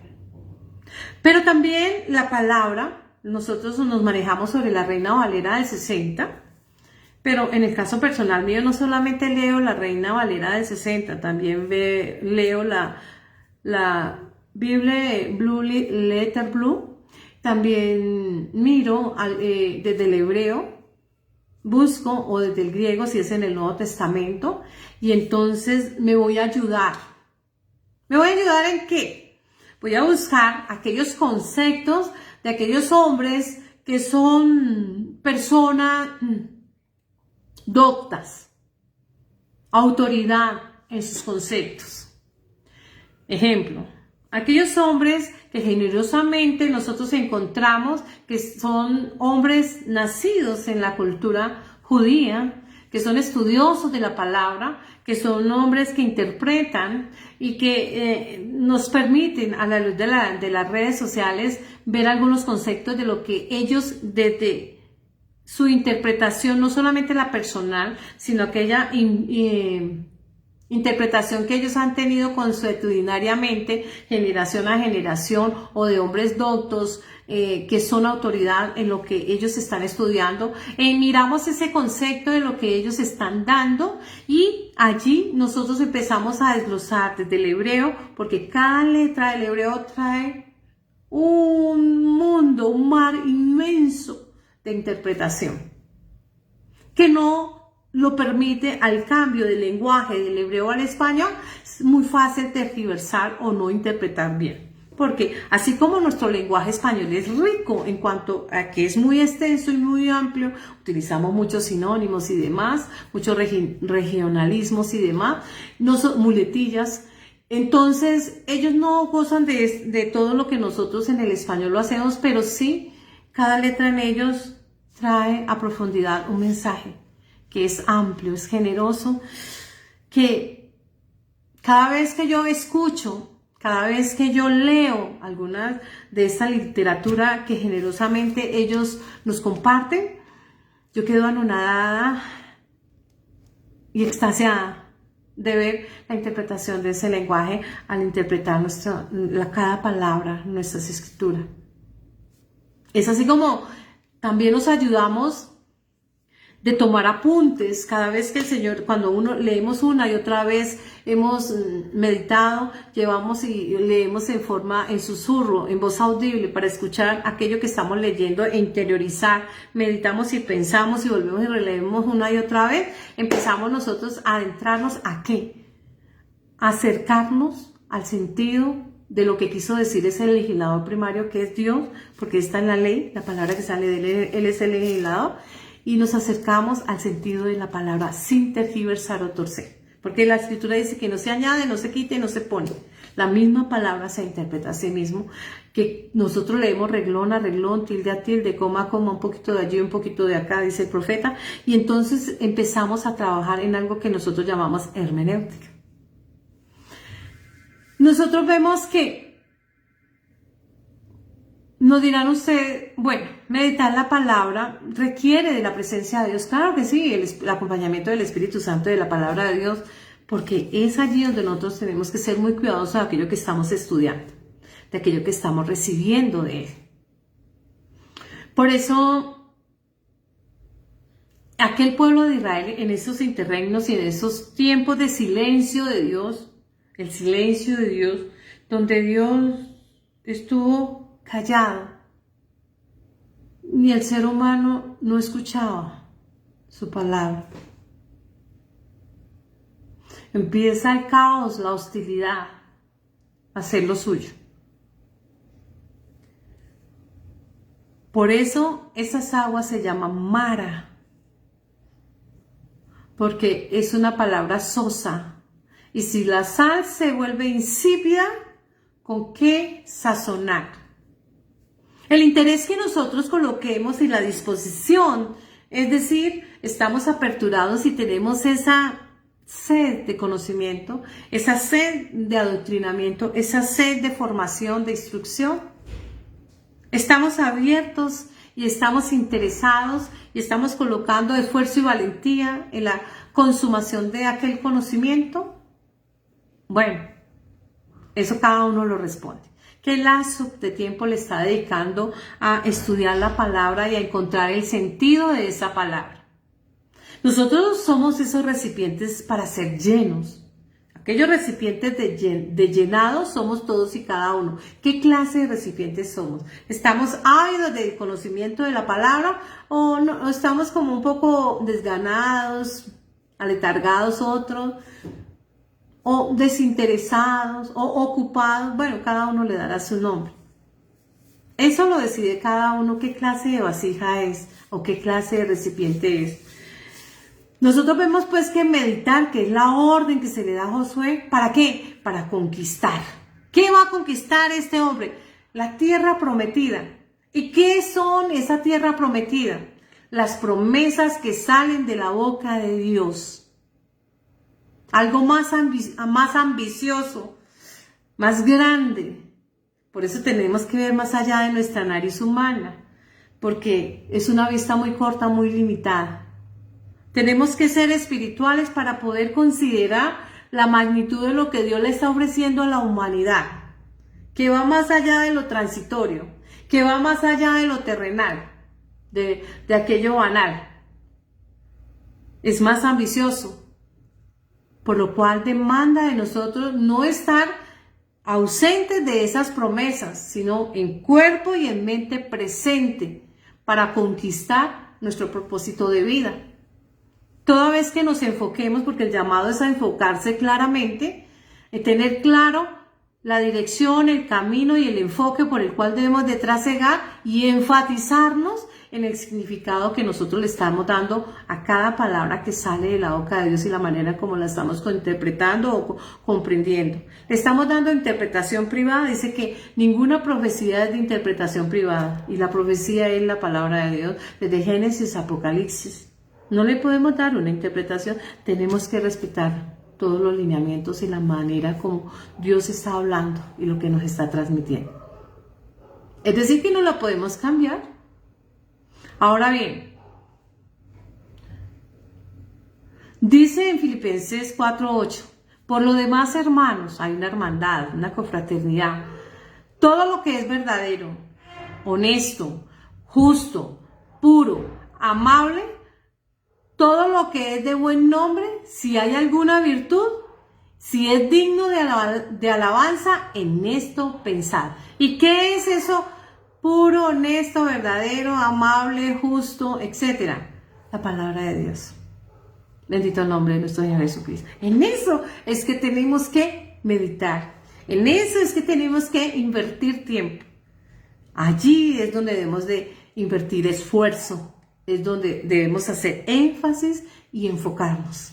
Pero también la palabra, nosotros nos manejamos sobre la Reina Valera del 60, pero en el caso personal mío no solamente leo la Reina Valera del 60, también leo la Biblia Blue Letter Blue, también miro desde el hebreo, busco o desde el griego si es en el Nuevo Testamento, y entonces me voy a ayudar. ¿Me voy a ayudar en qué? Voy a buscar aquellos conceptos de aquellos hombres que son personas doctas, autoridad en sus conceptos. Ejemplo, aquellos hombres que generosamente nosotros encontramos que son hombres nacidos en la cultura judía, que son estudiosos de la palabra, que son hombres que interpretan y que nos permiten a la luz de las redes sociales ver algunos conceptos de lo que ellos desde su interpretación, no solamente la personal, sino aquella interpretación que ellos han tenido consuetudinariamente, generación a generación, o de hombres doctos que son autoridad en lo que ellos están estudiando. Miramos ese concepto de lo que ellos están dando y allí nosotros empezamos a desglosar desde el hebreo, porque cada letra del hebreo trae un mundo, un mar inmenso de interpretación que no lo permite al cambio del lenguaje del hebreo al español. Es muy fácil tergiversar o no interpretar bien, porque así como nuestro lenguaje español es rico en cuanto a que es muy extenso y muy amplio, utilizamos muchos sinónimos y demás, muchos regionalismos y demás, no son muletillas. Entonces ellos no gozan de todo lo que nosotros en el español lo hacemos, pero sí cada letra en ellos trae a profundidad un mensaje que es amplio, es generoso, que cada vez que yo escucho Cada vez que yo leo alguna de esta literatura que generosamente ellos nos comparten, yo quedo anonadada y extasiada de ver la interpretación de ese lenguaje al interpretar cada palabra, nuestras escrituras. Es así como también nos ayudamos de tomar apuntes cada vez que el Señor, cuando leemos una y otra vez, hemos meditado, llevamos y leemos en susurro, en voz audible, para escuchar aquello que estamos leyendo e interiorizar, meditamos y pensamos y volvemos y releemos una y otra vez, empezamos nosotros a adentrarnos ¿a qué? A acercarnos al sentido de lo que quiso decir ese legislador primario que es Dios, porque está en la ley, la palabra que sale de él es el legislador, y nos acercamos al sentido de la palabra sin tergiversar o torcer. Porque la escritura dice que no se añade, no se quite, no se pone. La misma palabra se interpreta a sí mismo, que nosotros leemos reglón a reglón, tilde a tilde, coma a coma, un poquito de allí, un poquito de acá, dice el profeta, y entonces empezamos a trabajar en algo que nosotros llamamos hermenéutica. Nosotros vemos que nos dirán ustedes, bueno, meditar la palabra requiere de la presencia de Dios. Claro que sí, el acompañamiento del Espíritu Santo, de la palabra de Dios, porque es allí donde nosotros tenemos que ser muy cuidadosos de aquello que estamos estudiando, de aquello que estamos recibiendo de Él. Por eso, aquel pueblo de Israel en esos interregnos y en esos tiempos de silencio de Dios, el silencio de Dios, donde Dios estuvo callado, ni el ser humano no escuchaba su palabra. Empieza el caos, la hostilidad, a hacer lo suyo. Por eso esas aguas se llaman Mara, porque es una palabra sosa. Y si la sal se vuelve insípida, ¿con qué sazonar? El interés que nosotros coloquemos y la disposición, es decir, estamos aperturados y tenemos esa sed de conocimiento, esa sed de adoctrinamiento, esa sed de formación, de instrucción. Estamos abiertos y estamos interesados y estamos colocando esfuerzo y valentía en la consumación de aquel conocimiento. Bueno, eso cada uno lo responde. ¿Qué lazo de tiempo le está dedicando a estudiar la palabra y a encontrar el sentido de esa palabra? Nosotros somos esos recipientes para ser llenos. Aquellos recipientes de llenado somos todos y cada uno. ¿Qué clase de recipientes somos? ¿Estamos ávidos del conocimiento de la palabra o no, estamos como un poco desganados, aletargados otros? O desinteresados, o ocupados, bueno, cada uno le dará su nombre. Eso lo decide cada uno qué clase de vasija es, o qué clase de recipiente es. Nosotros vemos pues que meditar, que es la orden que se le da a Josué, ¿para qué? Para conquistar. ¿Qué va a conquistar este hombre? La tierra prometida. ¿Y qué son esa tierra prometida? Las promesas que salen de la boca de Dios. Algo más ambicioso, más grande. Por eso tenemos que ver más allá de nuestra nariz humana, porque es una vista muy corta, muy limitada. Tenemos que ser espirituales para poder considerar la magnitud de lo que Dios le está ofreciendo a la humanidad, que va más allá de lo transitorio, que va más allá de lo terrenal, de aquello banal. Es más ambicioso. Por lo cual demanda de nosotros no estar ausentes de esas promesas, sino en cuerpo y en mente presente para conquistar nuestro propósito de vida. Toda vez que nos enfoquemos, porque el llamado es a enfocarse claramente, tener claro la dirección, el camino y el enfoque por el cual debemos de trasegar y enfatizarnos en el significado que nosotros le estamos dando a cada palabra que sale de la boca de Dios y la manera como la estamos interpretando o comprendiendo. Le estamos dando interpretación privada. Dice que ninguna profecía es de interpretación privada y la profecía es la palabra de Dios desde Génesis a Apocalipsis. No le podemos dar una interpretación, tenemos que respetar todos los lineamientos y la manera como Dios está hablando y lo que nos está transmitiendo. Es decir, que no lo podemos cambiar. Ahora bien, dice en Filipenses 4:8, por lo demás, hermanos, hay una hermandad, una confraternidad. Todo lo que es verdadero, honesto, justo, puro, amable, todo lo que es de buen nombre, si hay alguna virtud, si es digno de alabanza, en esto pensad. ¿Y qué es eso? Puro, honesto, verdadero, amable, justo, etcétera. La palabra de Dios. Bendito el nombre de nuestro Señor Jesucristo. En eso es que tenemos que meditar. En eso es que tenemos que invertir tiempo. Allí es donde debemos de invertir esfuerzo. Es donde debemos hacer énfasis y enfocarnos.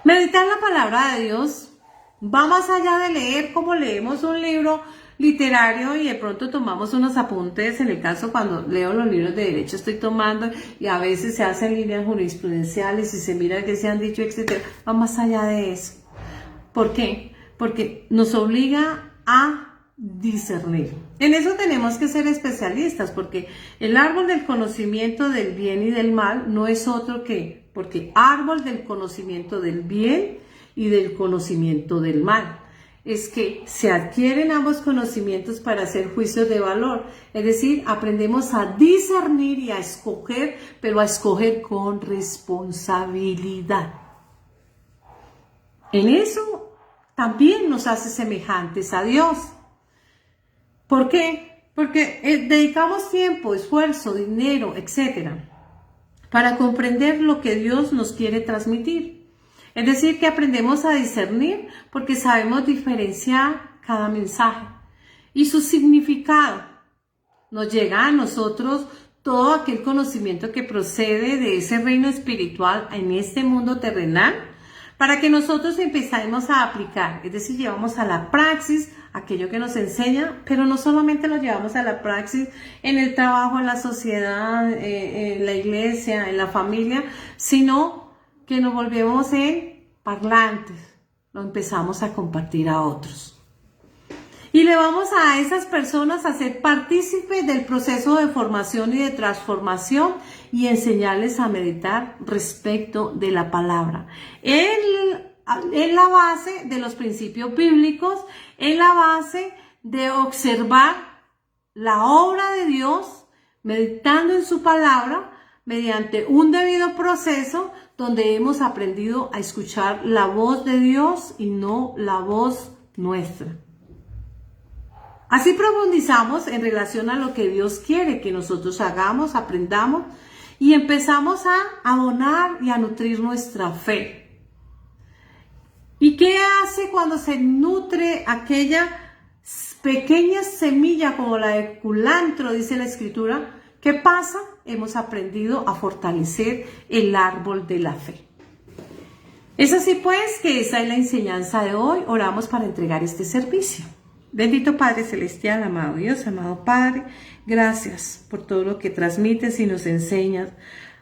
Meditar la palabra de Dios va más allá de leer como leemos un libro literario y de pronto tomamos unos apuntes. En el caso cuando leo los libros de derecho estoy tomando y a veces se hacen líneas jurisprudenciales y se mira qué se han dicho, etc. Va más allá de eso. ¿Por qué? Porque nos obliga a discernir. En eso tenemos que ser especialistas, porque el árbol del conocimiento del bien y del mal no es otro que, porque árbol del conocimiento del bien y del conocimiento del mal. Es que se adquieren ambos conocimientos para hacer juicios de valor. Es decir, aprendemos a discernir y a escoger, pero a escoger con responsabilidad. En eso también nos hace semejantes a Dios. ¿Por qué? Porque dedicamos tiempo, esfuerzo, dinero, etcétera, para comprender lo que Dios nos quiere transmitir. Es decir, que aprendemos a discernir porque sabemos diferenciar cada mensaje y su significado. Nos llega a nosotros todo aquel conocimiento que procede de ese reino espiritual en este mundo terrenal para que nosotros empecemos a aplicar. Es decir, llevamos a la praxis aquello que nos enseña, pero no solamente lo llevamos a la praxis en el trabajo, en la sociedad, en la iglesia, en la familia, sino que nos volvemos en parlantes, lo empezamos a compartir a otros. Y le vamos a esas personas a ser partícipes del proceso de formación y de transformación y enseñarles a meditar respecto de la palabra. En la base de los principios bíblicos, en la base de observar la obra de Dios, meditando en su palabra, mediante un debido proceso donde hemos aprendido a escuchar la voz de Dios y no la voz nuestra. Así profundizamos en relación a lo que Dios quiere que nosotros hagamos, aprendamos y empezamos a abonar y a nutrir nuestra fe. ¿Y qué hace cuando se nutre aquella pequeña semilla como la de culantro, dice la Escritura? ¿Qué pasa? Hemos aprendido a fortalecer el árbol de la fe. Es así pues que esa es la enseñanza de hoy. Oramos para entregar este servicio. Bendito Padre Celestial, amado Dios, amado Padre, gracias por todo lo que transmites y nos enseñas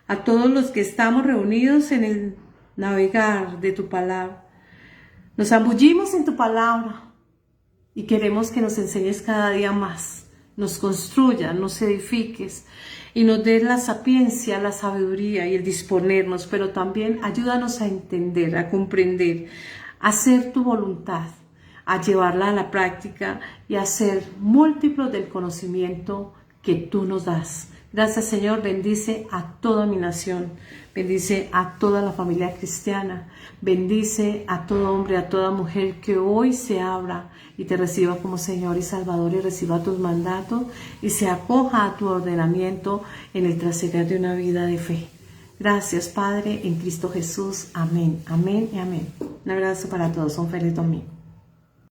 a todos los que estamos reunidos en el navegar de tu palabra. Nos zambullimos en tu palabra y queremos que nos enseñes cada día más, nos construyas, nos edifiques y nos des la sapiencia, la sabiduría y el disponernos, pero también ayúdanos a entender, a comprender, a hacer tu voluntad, a llevarla a la práctica y a ser múltiplos del conocimiento que tú nos das. Gracias, Señor. Bendice a toda mi nación. Bendice a toda la familia cristiana. Bendice a todo hombre, a toda mujer que hoy se abra y te reciba como Señor y Salvador y reciba tus mandatos y se acoja a tu ordenamiento en el trascender de una vida de fe. Gracias, Padre, en Cristo Jesús. Amén, amén y amén. Un abrazo para todos. Un feliz domingo.